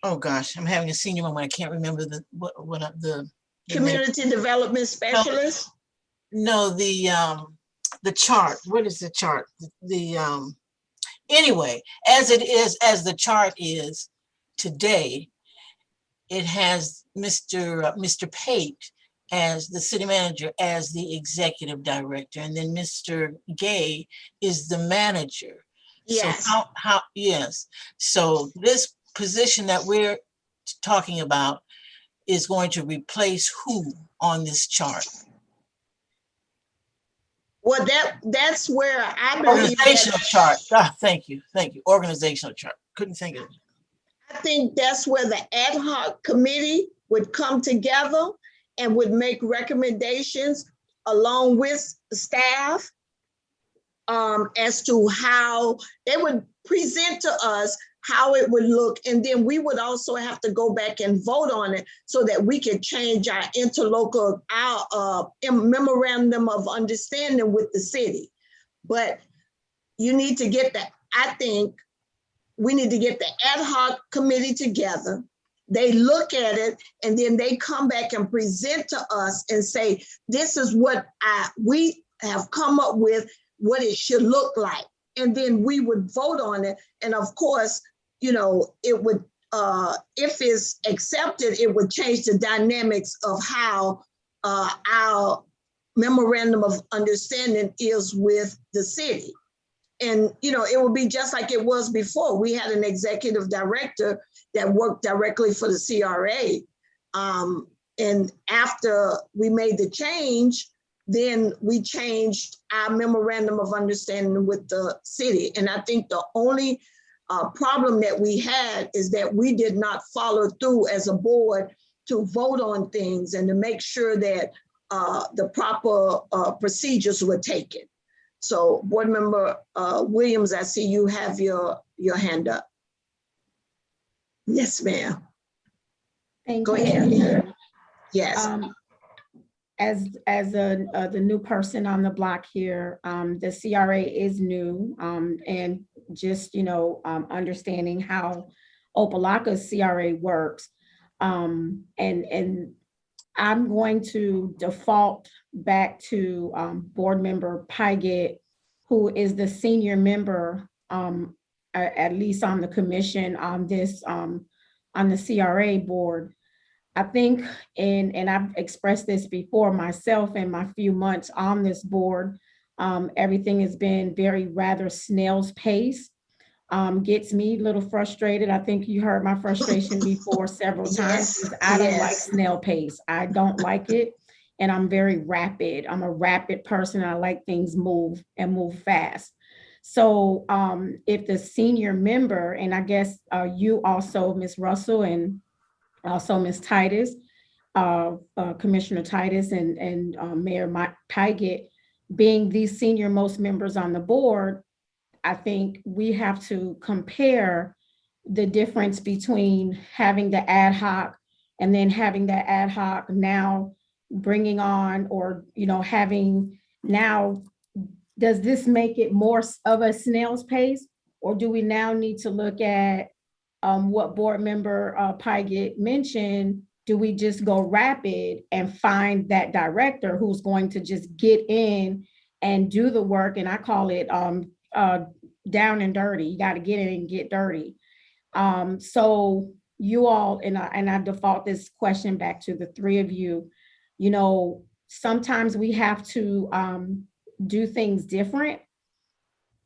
Oh gosh, I'm having a senior moment. I can't remember the Community Development Specialist? No, the chart. What is the chart? Anyway, as the chart is today, it has Mr. Pate as the city manager, as the executive director, and then Mr. Gay is the manager. Yes. So yes. So this position that we're talking about is going to replace who on this chart? Well, that's where I believe organizational chart. Thank you. Organizational chart. Couldn't think of it. I think that's where the ad hoc committee would come together and would make recommendations along with staff as to how they would present to us how it would look. And then we would also have to go back and vote on it so that we could change our interlocal, our memorandum of understanding with the city. But you need to get that. I think we need to get the ad hoc committee together. They look at it and then they come back and present to us and say, this is what we have come up with, what it should look like. And then we would vote on it. And of course, you know, it would, if it's accepted, it would change the dynamics of how our memorandum of understanding is with the city. And, you know, it would be just like it was before. We had an executive director that worked directly for the CRA. And after we made the change, then we changed our memorandum of understanding with the city. And I think the only problem that we had is that we did not follow through as a board to vote on things and to make sure that the proper procedures were taken. So Board Member Williams, I see you have your hand up. Yes, ma'am. Thank Go you. ahead. Yes. As the new person on the block here, the CRA is new, and just, you know, understanding how Opa-locka's CRA works. And I'm going to default back to Board Member Pygott, who is the senior member, at least on the commission on this, on the CRA board. I think, and I've expressed this before myself in my few months on this board, everything has been rather snail's pace. Gets me a little frustrated. I think you heard my frustration before several times. Yes, I don't like snail pace. I don't like it. And I'm very rapid. I'm a rapid person. I like things move and move fast. So if the senior member, and I guess you also, Ms. Russell, and also Ms. Titus, Commissioner Titus and Mayor Pygott, being these senior most members on the board, I think we have to compare the difference between having the ad hoc and then having the ad hoc now bringing on, or, you know, having now, does this make it more of a snail's pace? Or do we now need to look at what board member Pygott mentioned, do we just go rapid and find that director who's going to just get in and do the work? And I call it down and dirty. You got to get in and get dirty. So you all, and I default this question back to the three of you, you know, sometimes we have to do things different.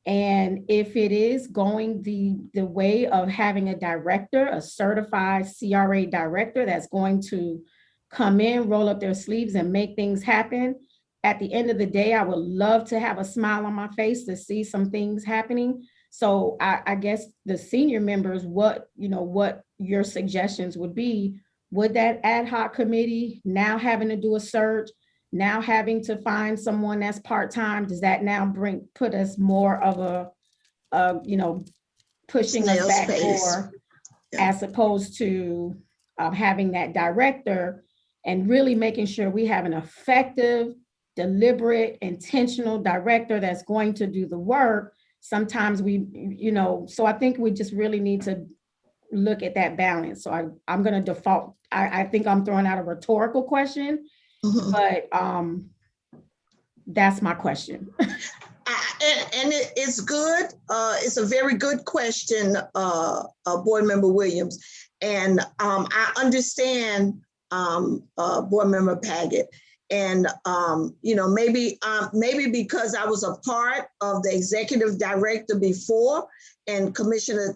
And if it is going the way of having a director, a certified CRA director that's going to come in, roll up their sleeves and make things happen, at the end of the day, I would love to have a smile on my face to see some things happening. So I guess the senior members, what your suggestions would be? Would that ad hoc committee, now having to do a search, now having to find someone that's part-time, does that now put us more of a pushing us Snail's back pace. more, as opposed to having that director and really making sure we have an effective, deliberate, intentional director that's going to do the work? Sometimes so I think we just really need to look at that balance. So I'm going to default. I think I'm throwing out a rhetorical question, but that's my question. And it's good. It's a very good question, Board Member Williams. And I understand Board Member Pygott. And maybe because I was a part of the executive director before, and Commissioner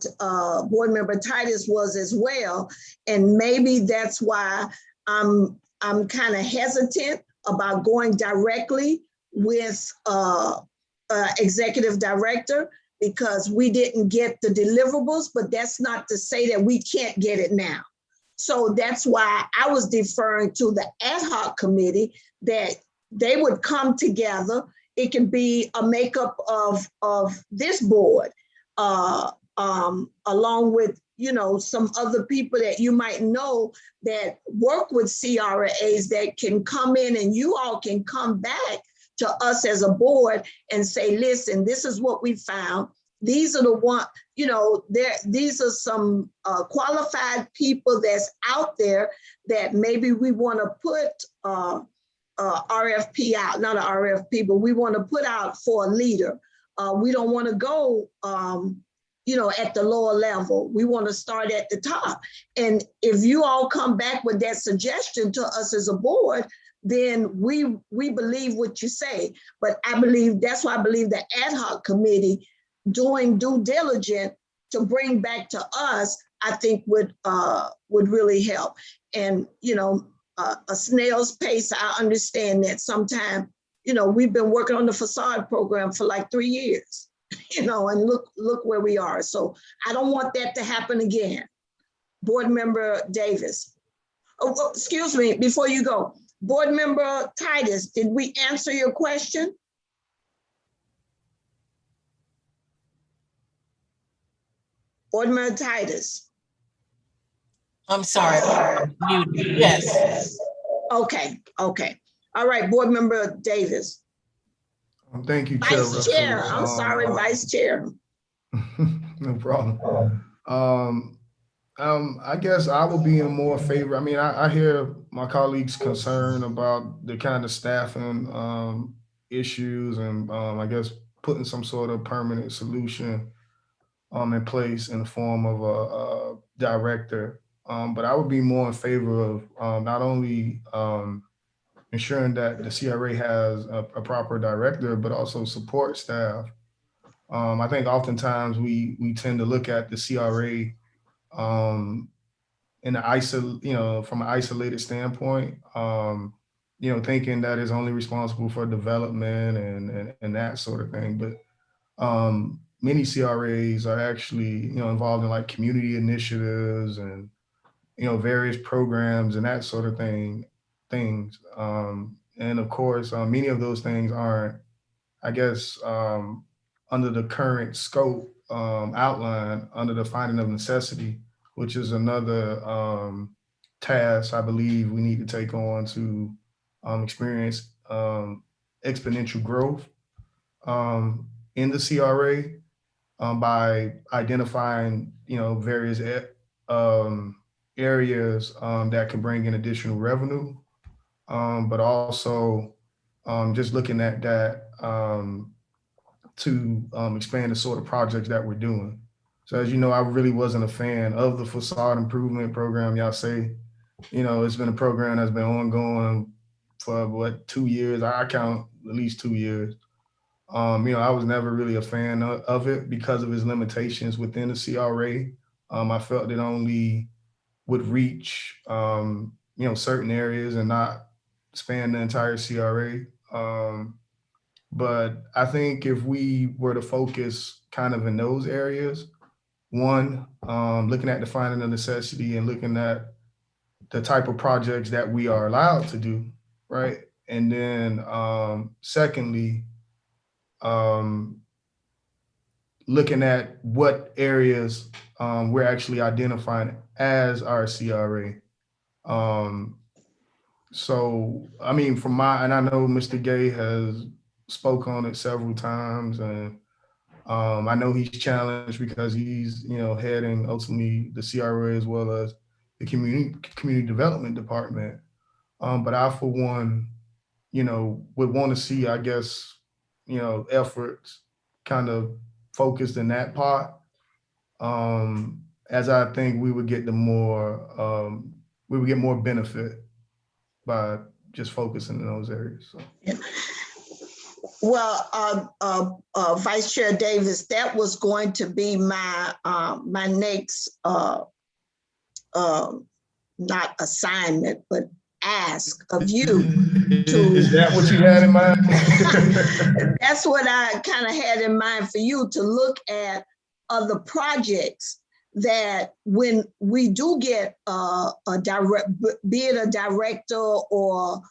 Board Member Titus was as well, and maybe that's why I'm kind of hesitant about going directly with executive director, because we didn't get the deliverables, but that's not to say that we can't get it now. So that's why I was deferring to the ad hoc committee, that they would come together. It can be a makeup of this board, along with, some other people that you might know that work with CRAs that can come in, and you all can come back to us as a board and say, listen, this is what we found. These are the one, these are some qualified people that's out there that maybe we want to put RFP out, not an RFP, but we want to put out for a leader. We don't want to go, at the lower level. We want to start at the top. And if you all come back with that suggestion to us as a board, then we believe what you say. But that's why I believe the ad hoc committee doing due diligence to bring back to us, I think would really help. And, a snail's pace, I understand that sometimes, we've been working on the facade program for like 3 years, and look where we are. So I don't want that to happen again. Board Member Davis. Oh, excuse me, before you go, Board Member Titus, did we answer your question? Board Member Titus. I'm sorry. Yes. Okay. All right, Board Member Davis. Thank you, Chair. Vice Chair, I'm sorry, Vice Chair. No problem. I guess I will be in more favor. I mean, I hear my colleagues' concern about the kind of staffing issues, and I guess putting some sort of permanent solution in place in the form of a director. But I would be more in favor of not only ensuring that the CRA has a proper director, but also support staff. I think oftentimes we tend to look at the CRA in from an isolated standpoint, thinking that it's only responsible for development and that sort of thing. But many CRAs are actually, involved in like community initiatives and, various programs and that sort of things. And of course, many of those things aren't, I guess, under the current scope outline under the finding of necessity, which is another task I believe we need to take on to experience exponential growth in the CRA. by identifying, various areas that can bring in additional revenue, but also just looking at that to expand the sort of projects that we're doing. So as you know, I really wasn't a fan of the facade improvement program. Y'all say, it's been a program that's been ongoing for 2 years. I count at least 2 years. I was never really a fan of it because of its limitations within the CRA. I felt it only would reach, certain areas and not span the entire CRA. But I think if we were to focus kind of in those areas, one, looking at defining the necessity and looking at the type of projects that we are allowed to do, right? And then secondly, looking at what areas we're actually identifying as our CRA. So, I mean, and I know Mr. Gay has spoke on it several times, and I know he's challenged because he's, heading ultimately the CRA as well as the community development department. But I, for one, would want to see, I guess, efforts kind of focused in that part, as I think we would get more benefit by just focusing in those areas. So. Yeah. Well, Vice Chair Davis, that was going to be my my next not assignment, but ask of you. Is that what you had in mind? That's what I kind of had in mind for you, to look at other projects that when we do get a direct, be it a director or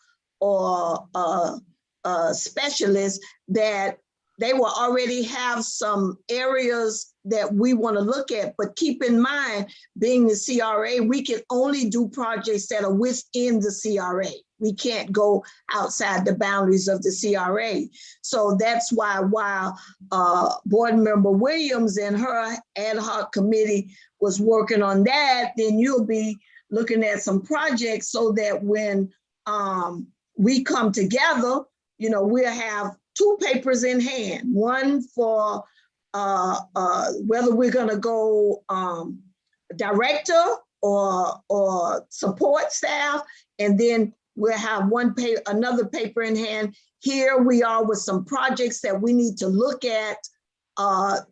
a specialist, that they will already have some areas that we want to look at. But keep in mind, being the CRA, we can only do projects that are within the CRA. We can't go outside the boundaries of the CRA. So that's why while Board Member Williams and her ad hoc committee was working on that, then you'll be looking at some projects so that when we come together, we'll have 2 papers in hand, one for whether we're going to go director or support staff, and then we'll have another paper in hand. Here we are with some projects that we need to look at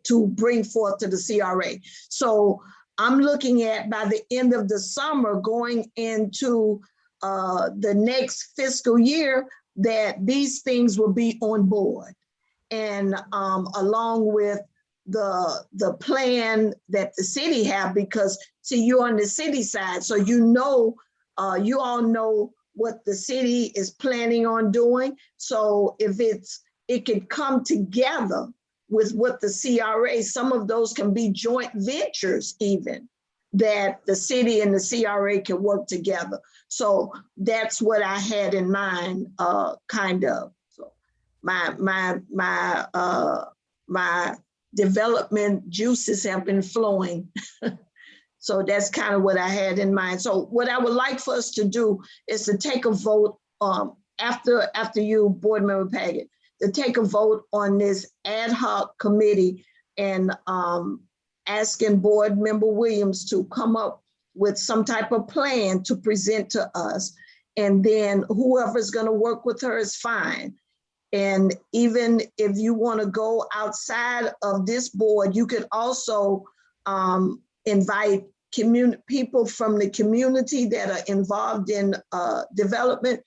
to bring forth to the CRA. So I'm looking at, by the end of the summer, going into the next fiscal year, that these things will be on board, and along with the plan that the city have, because see, you're on the city side, so you all know what the city is planning on doing. So if it could come together with what the CRA, some of those can be joint ventures even, that the city and the CRA can work together. So that's what I had in mind, kind of. So my development juices have been flowing. So that's kind of what I had in mind. So what I would like for us to do is to take a vote after you, Board Member Paget, to take a vote on this ad hoc committee, and asking Board Member Williams to come up with some type of plan to present to us. And then whoever's going to work with her is fine. And even if you want to go outside of this board, you could also invite people from the community that are involved in development.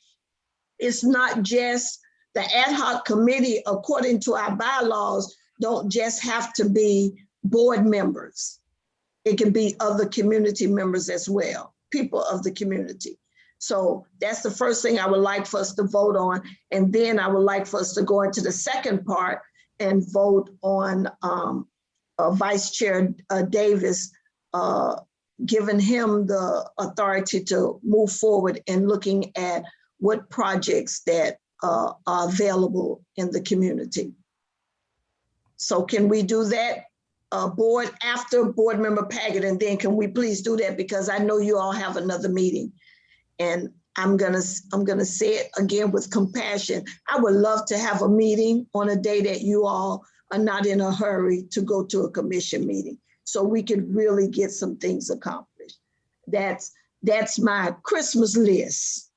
It's not just the ad hoc committee, according to our bylaws, don't just have to be board members. It can be other community members as well, people of the community. So that's the first thing I would like for us to vote on. And then I would like for us to go into the second part and vote on Vice Chair Davis, giving him the authority to move forward and looking at what projects that are available in the community. So can we do that, board after board member Paget, and then can we please do that, because I know you all have another meeting. And I'm gonna say it again with compassion. I would love to have a meeting on a day that you all are not in a hurry to go to a commission meeting, so we could really get some things accomplished. That's my Christmas list.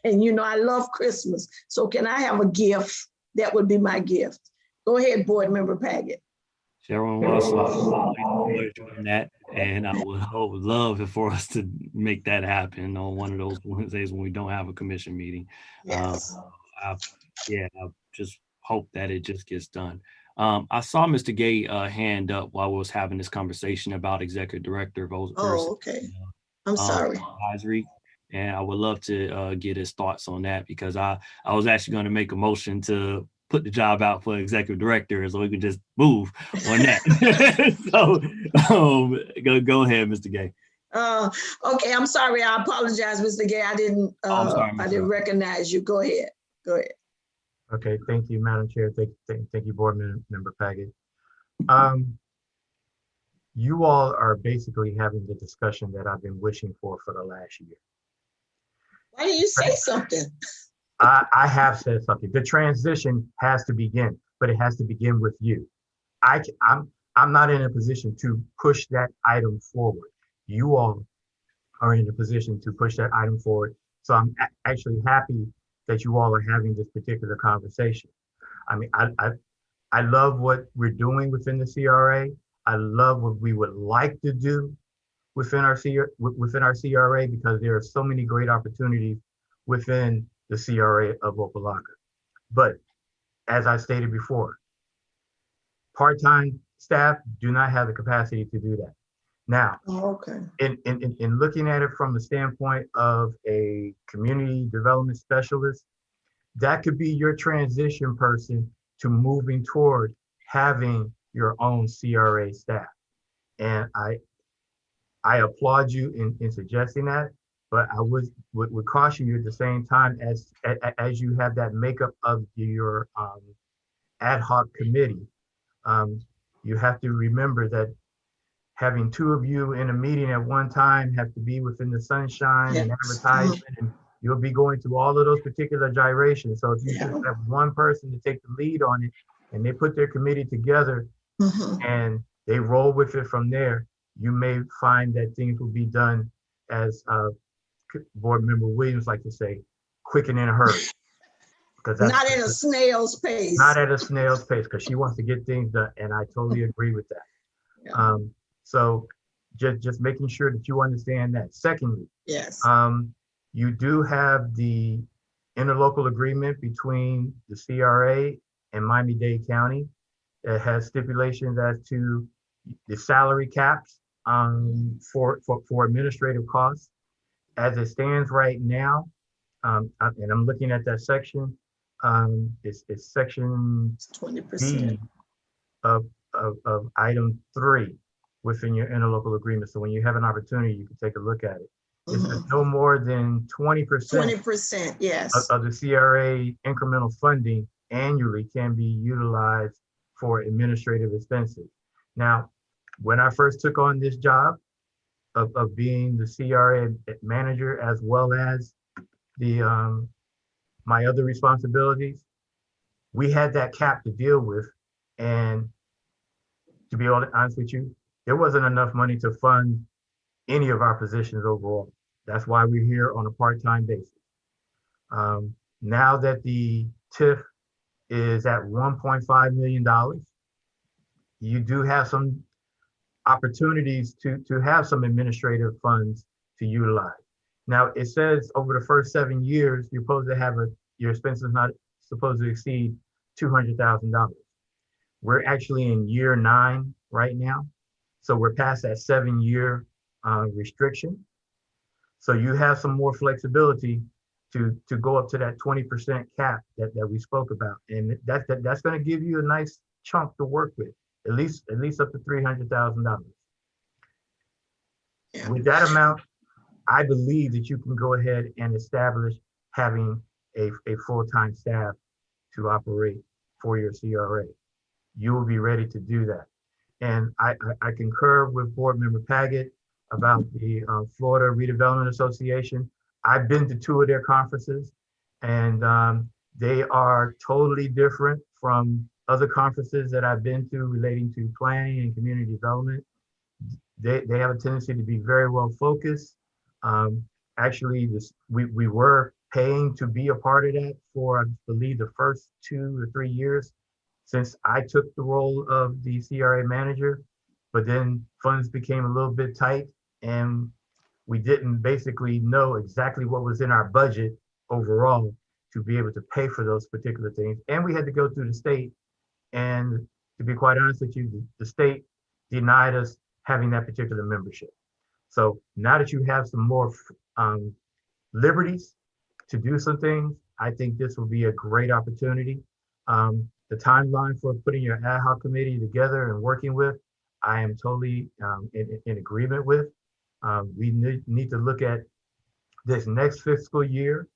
And you know, I love Christmas. So can I have a gift? That would be my gift. Go ahead, board member Paget. Sharon Russell, on that, and I would love for us to make that happen on one of those Wednesdays when we don't have a commission meeting. Yes. I just hope that it just gets done. I saw Mr. Gay hand up while we was having this conversation about executive director versus okay. I'm sorry. advisory, and I would love to get his thoughts on that, because I was actually going to make a motion to put the job out for executive director so we can just move on that. So go ahead, Mr. Gay. Okay, I'm sorry. I apologize, Mr. Gay. I didn't I didn't recognize you. Go ahead. Okay, thank you, Madam Chair. Thank you, Board Member Paget. You all are basically having the discussion that I've been wishing for the last year. Why didn't you say something? I have said something. The transition has to begin, but it has to begin with you. I'm not in a position to push that item forward. You all are in a position to push that item forward. So I'm actually happy that you all are having this particular conversation. I mean, I love what we're doing within the CRA. I love what we would like to do within our CRA, because there are so many great opportunities within the CRA of Opa-locka. But as I stated before, part-time staff do not have the capacity to do that. Now, in looking at it from the standpoint of a community development specialist, that could be your transition person to moving toward having your own CRA staff. And I applaud you in suggesting that, but I would caution you at the same time, as you have that makeup of your ad hoc committee, you have to remember that having two of you in a meeting at one time have to be within the sunshine and advertisement, and you'll be going through all of those particular gyrations. So if you just have one person to take the lead on it, and they put their committee together and they roll with it from there, you may find that things will be done, as Board Member Williams like to say, quick and in a hurry. Because not at a snail's pace. Not at a snail's pace, because she wants to get things done, and I totally agree with that. So just making sure that you understand that. Secondly, you do have the interlocal agreement between the CRA and Miami-Dade County that has stipulations as to the salary caps for administrative costs. As it stands right now, and I'm looking at that section, it's section 20% of item 3 within your interlocal agreement. So when you have an opportunity, you can take a look at it. It's no more than 20%, yes, of the CRA incremental funding annually can be utilized for administrative expenses. Now, when I first took on this job of being the CRA manager, as well as the my other responsibilities, we had that cap to deal with, and to be honest with you, there wasn't enough money to fund any of our positions overall. That's why we're here on a part-time basis. Now that the TIF is at $1.5 million, you do have some opportunities to have some administrative funds to utilize. Now, it says over the first 7 years, you're supposed to have your expenses not supposed to exceed $200,000. We're actually in year 9 right now. So we're past that 7-year restriction. So you have some more flexibility to go up to that 20% cap that we spoke about. And that's going to give you a nice chunk to work with, at least up to $300,000. With that amount, I believe that you can go ahead and establish having a full-time staff to operate for your CRA. You will be ready to do that. And I concur with Board Member Paget about the Florida Redevelopment Association. I've been to 2 of their conferences, and they are totally different from other conferences that I've been to relating to planning and community development. They have a tendency to be very well focused. Actually, we were paying to be a part of that for, I believe, the first 2 or 3 years since I took the role of the CRA manager, but then funds became a little bit tight and we didn't basically know exactly what was in our budget overall to be able to pay for those particular things. And we had to go through the state. And to be quite honest with you, the state denied us having that particular membership. So now that you have some more liberties to do some things, I think this will be a great opportunity. The timeline for putting your ad hoc committee together and working with, I am totally in agreement with. We need to look at this next fiscal year.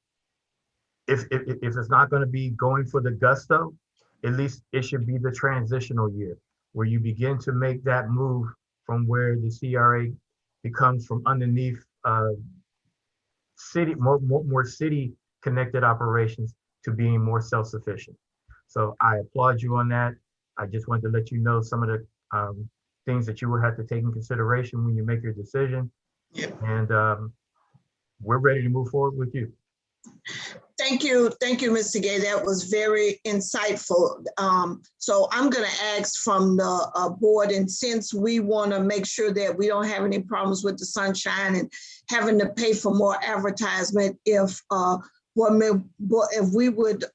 If it's not going to be going for the gusto, at least it should be the transitional year where you begin to make that move from where the CRA becomes from underneath city, more city connected operations to being more self-sufficient. So I applaud you on that. I just wanted to let you know some of the things that you will have to take in consideration when you make your decision. Yep. And we're ready to move forward with you. Thank you, Mr. Gay. That was very insightful. So I'm going to ask from the board, and since we want to make sure that we don't have any problems with the sunshine and having to pay for more advertisement, if we would,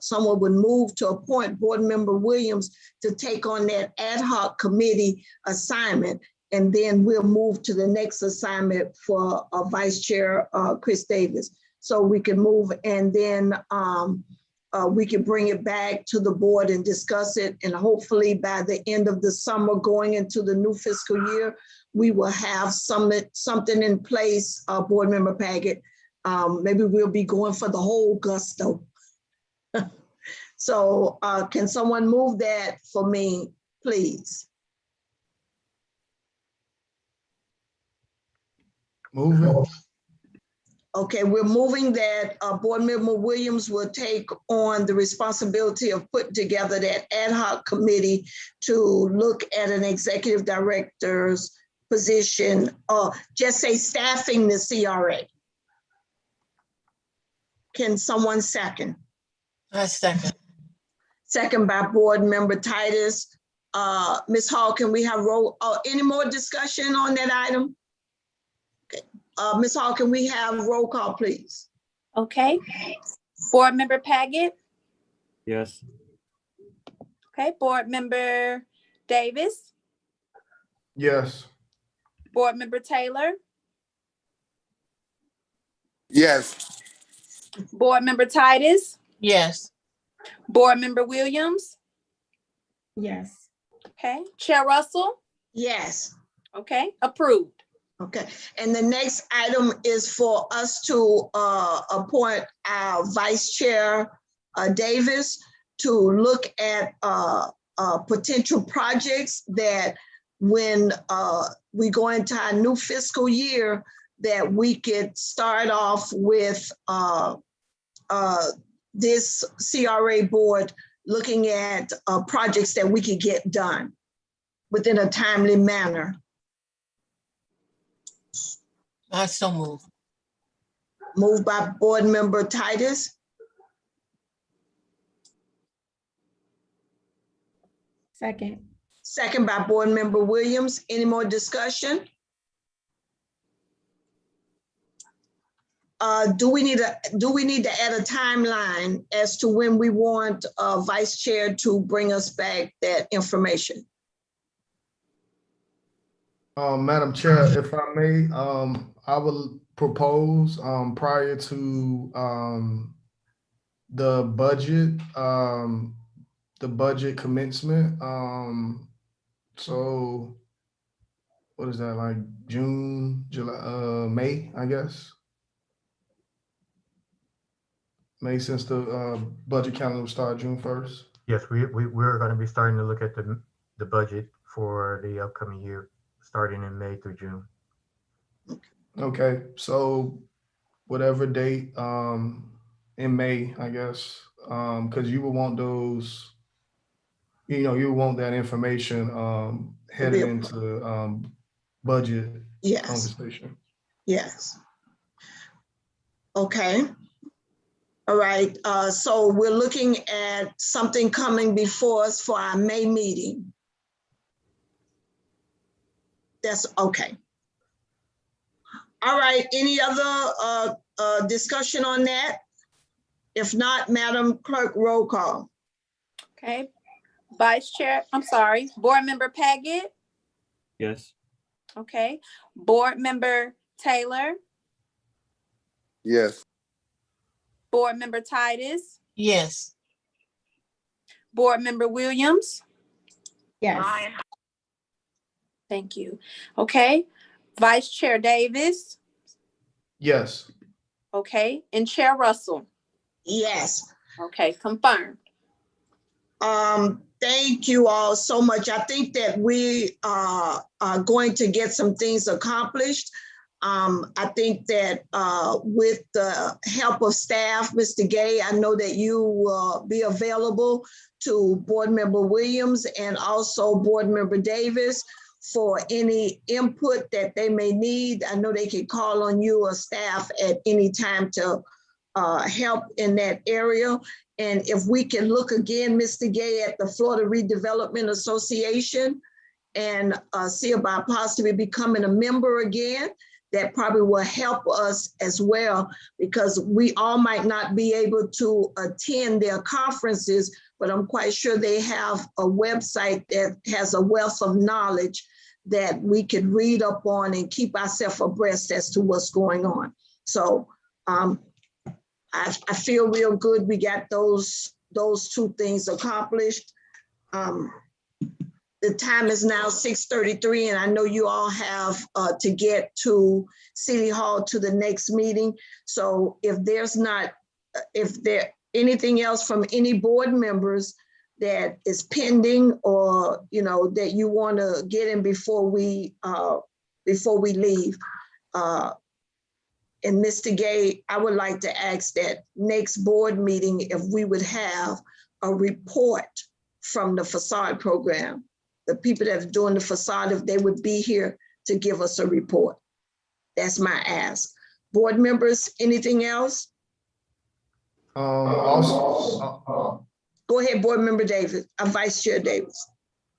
someone would move to appoint Board Member Williams to take on that ad hoc committee assignment, and then we'll move to the next assignment for Vice Chair Chris Davis. So we can move, and then we can bring it back to the board and discuss it. And hopefully by the end of the summer, going into the new fiscal year, we will have something in place, Board Member Paget. Maybe we'll be going for the whole gusto. So can someone move that for me, please? Moving. Okay, we're moving that Board Member Williams will take on the responsibility of putting together that ad hoc committee to look at an executive director's position, just say staffing the CRA. Can someone second? I second. Second by Board Member Titus. Ms. Hall, can we have any more discussion on that item? Okay. Ms. Hall, can we have roll call, please? Okay. Board Member Paget? Yes. Okay. Board Member Davis? Yes. Board Member Taylor? Yes. Board Member Titus? Yes. Board Member Williams? Yes. Okay. Chair Russell? Yes. Okay. Approved. Okay, and the next item is for us to appoint our Vice Chair Davis to look at potential projects that when we go into our new fiscal year, that we could start off with this CRA board looking at projects that we could get done within a timely manner. I so move. Moved by Board Member Titus. Second. Second by Board Member Williams. Any more discussion? Do we need to add a timeline as to when we want Vice Chair to bring us back that information? Madam Chair, if I may, I would propose prior to the budget commencement. So what is that, like June, July, May, I guess? May, since the budget calendar will start June 1st. Yes, we're going to be starting to look at the budget for the upcoming year, starting in May through June. Okay, so whatever date in May, I guess, because you would want those, you would want that information headed into budget Yes, conversation. yes. Okay. All right, so we're looking at something coming before us for our May meeting. That's okay. All right, any other discussion on that? If not, Madam Clerk, roll call. Okay. Board Member Paget. Yes. Okay. Board Member Taylor. Yes. Board Member Titus. Yes. Board Member Williams. Yes. Thank you. Okay. Vice Chair Davis. Yes. Okay. And Chair Russell. Yes. Okay. Confirmed. Thank you all so much. I think that we are going to get some things accomplished. I think that with the help of staff, Mr. Gay, I know that you will be available to Board Member Williams and also Board Member Davis for any input that they may need. I know they can call on you or staff at any time to help in that area. And if we can look again, Mr. Gay, at the Florida Redevelopment Association and see about possibly becoming a member again, that probably will help us as well, because we all might not be able to attend their conferences, but I'm quite sure they have a website that has a wealth of knowledge that we could read up on and keep ourselves abreast as to what's going on. So I feel real good. We got those two things accomplished. The time is now 6:33, and I know you all have to get to City Hall to the next meeting. So if there anything else from any board members that is pending, or that you want to get in before we leave. And Mr. Gay, I would like to ask that next board meeting, if we would have a report from the facade program, the people that are doing the facade, if they would be here to give us a report. That's my ask. Board members, anything else? Go ahead, Board Member Davis, Vice Chair Davis.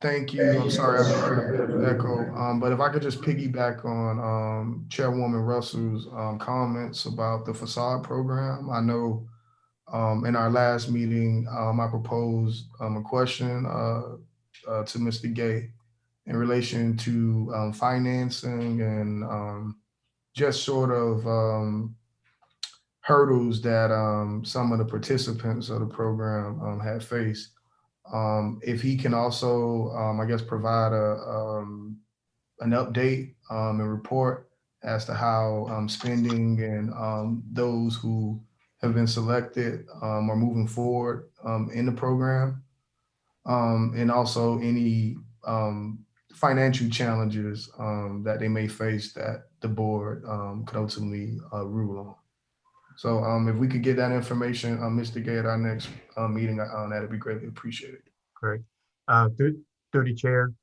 Thank you. I'm sorry, I heard a bit of an echo, but if I could just piggyback on Chairwoman Russell's comments about the facade program. I know in our last meeting, I proposed a question to Mr. Gay in relation to financing and just sort of hurdles that some of the participants of the program had faced. If he can also, I guess, provide an update and report as to how spending and those who have been selected are moving forward in the program, and also any financial challenges that they may face that the board could ultimately rule on. So if we could get that information, Mr. Gay, at our next meeting, that'd be greatly appreciated. Great. Through the chair,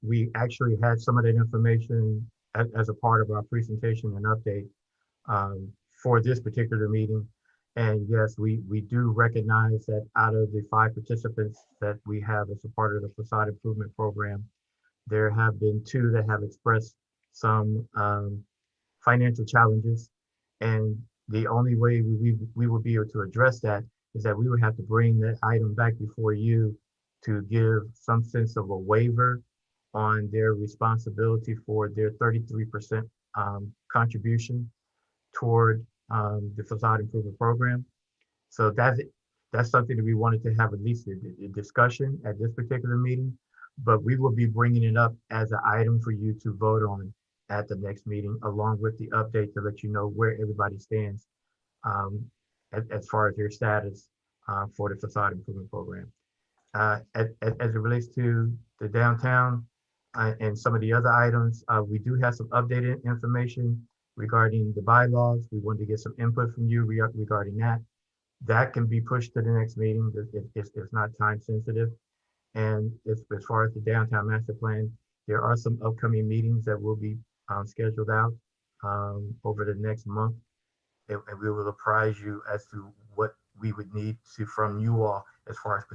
we actually had some of that information as a part of our presentation and update for this particular meeting. And yes, we do recognize that out of the 5 participants that we have as a part of the facade improvement program, there have been 2 that have expressed some financial challenges. And the only way we will be able to address that is that we would have to bring that item back before you to give some sense of a waiver on their responsibility for their 33% contribution toward the facade improvement program. So that's something that we wanted to have at least a discussion at this particular meeting, but we will be bringing it up as an item for you to vote on at the next meeting, along with the update to let you know where everybody stands as far as their status for the facade improvement program. as it relates to the downtown and some of the other items, we do have some updated information regarding the bylaws. We wanted to get some input from you regarding that. That can be pushed to the next meeting. It's not time sensitive. And as far as the downtown master plan, there are some upcoming meetings that will be scheduled out over the next month. And we will apprise you as to what we would need from you all as far as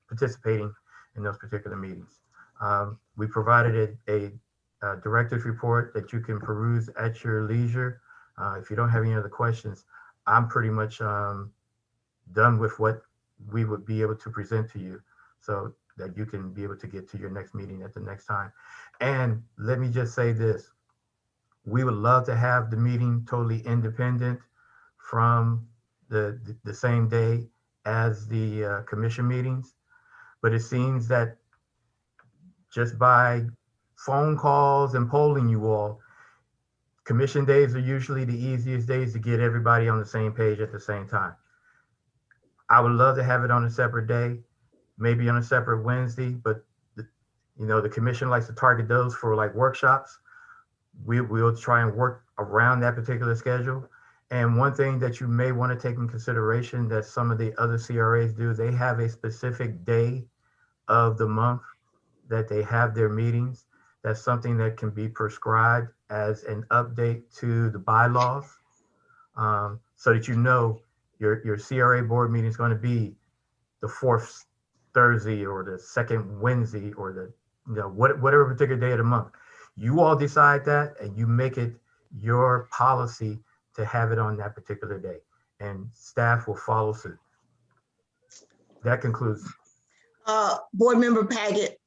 participating in those particular meetings. We provided a director's report that you can peruse at your leisure. If you don't have any other questions, I'm pretty much done with what we would be able to present to you so that you can be able to get to your next meeting at the next time. And let me just say this, we would love to have the meeting totally independent from the same day as the commission meetings, but it seems that just by phone calls and polling you all, commission days are usually the easiest days to get everybody on the same page at the same time. I would love to have it on a separate day, maybe on a separate Wednesday, but the commission likes to target those for like workshops. We'll try and work around that particular schedule. And one thing that you may want to take in consideration that some of the other CRAs do, they have a specific day of the month that they have their meetings. That's something that can be prescribed as an update to the bylaws, so that your CRA board meeting is going to be the fourth Thursday or the second Wednesday or whatever particular day of the month. You all decide that and you make it your policy to have it on that particular day, and staff will follow suit. That concludes. Board Member Paget.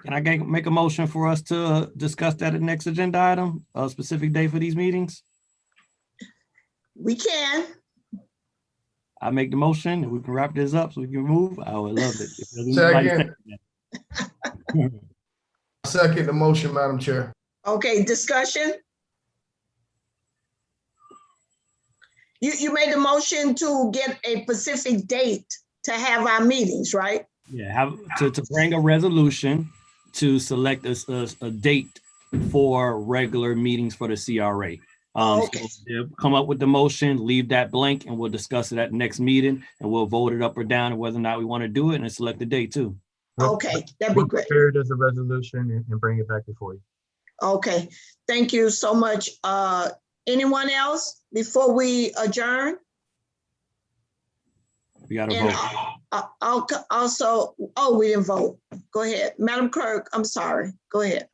Can I make a motion for us to discuss that at the next agenda item, a specific day for these meetings? We can. I make the motion and we can wrap this up so we can move. I would love it. Second. Second the motion, Madam Chair. Okay, discussion. You made a motion to get a specific date to have our meetings, right? Yeah, to bring a resolution to select a date for regular meetings for the CRA. Okay. So come up with the motion, leave that blank, and we'll discuss it at the next meeting, and we'll vote it up or down and whether or not we want to do it and select the date too. Okay, that'd be great. Prepare it as a resolution and bring it back before you. Okay, thank you so much. Anyone else before we adjourn? We got to And vote. also, we didn't vote. Go ahead, Madam Clerk, I'm sorry. Go ahead.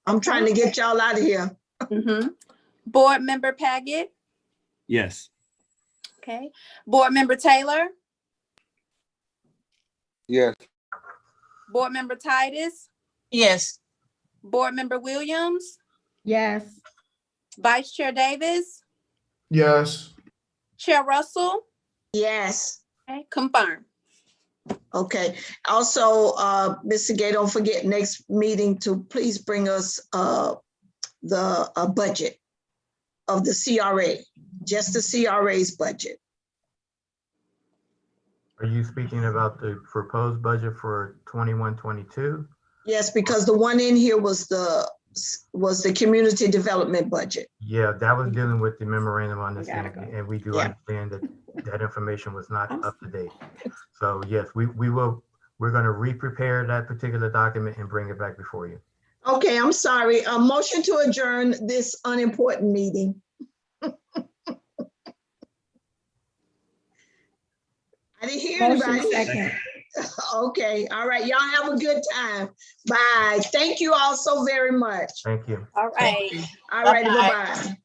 I'm trying to get y'all out of here. Board Member Paget. Yes. Okay. Board Member Taylor. Yes. Board Member Titus. Yes. Board Member Williams. Yes. Vice Chair Davis. Yes. Chair Russell. Yes. Okay, confirm. Okay. Also, Mr. Gay, don't forget next meeting to please bring us the budget of the CRA, just the CRA's budget. Are you speaking about the proposed budget for 21-22? Yes, because the one in here was the community development budget. Yeah, that was dealing with the memorandum of understanding, and we do Yeah. understand that information was not up to date. So yes, we're going to re-prepare that particular document and bring it back before you. Okay, I'm sorry. A motion to adjourn this unimportant meeting. I didn't hear Motion anybody. second. Okay, all right. Y'all have a good time. Bye. Thank you all so very much. Thank you. All right. All right, Bye-bye. bye-bye.